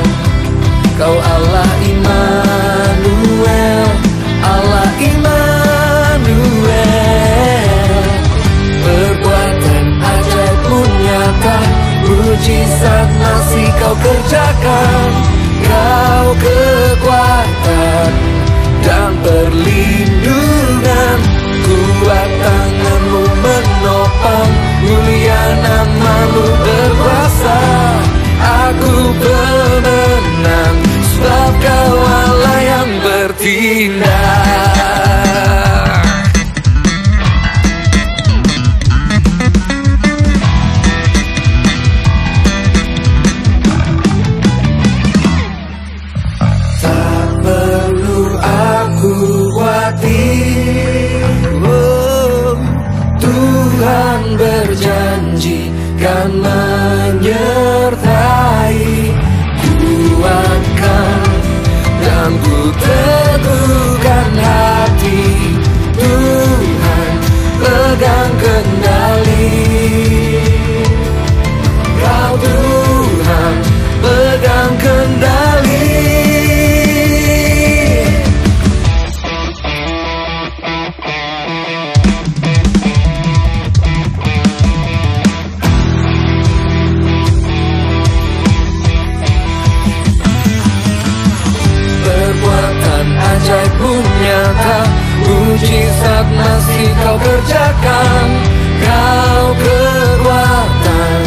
Kau Allah Immanuel, Allah Immanuel. Perbuatan ajaib-Mu nyata, mujizat masih Kau kerjakan. Kau kekuatan dan perlindungan, kuat tangan-Mu menopang, mulia nama-Mu berkuasa. Aku pemenang, sebab Kau Allah yang bertindak. Tuhan berjanji kan menyertai, kuatkan dan ku teguhkan hati. Tuhan mujizat masih kau kerjakan. Kau kekuatan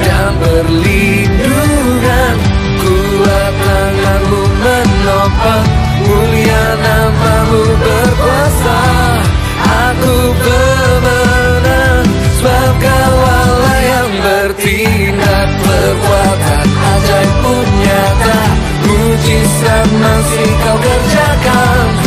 dan perlindungan, kuat tanganmu menopang, mulia namamu berkuasa. Aku pemenang, sebab kau Allah yang bertindak. Perbuatan ajaibmu nyata, mujizat masih kau kerjakan.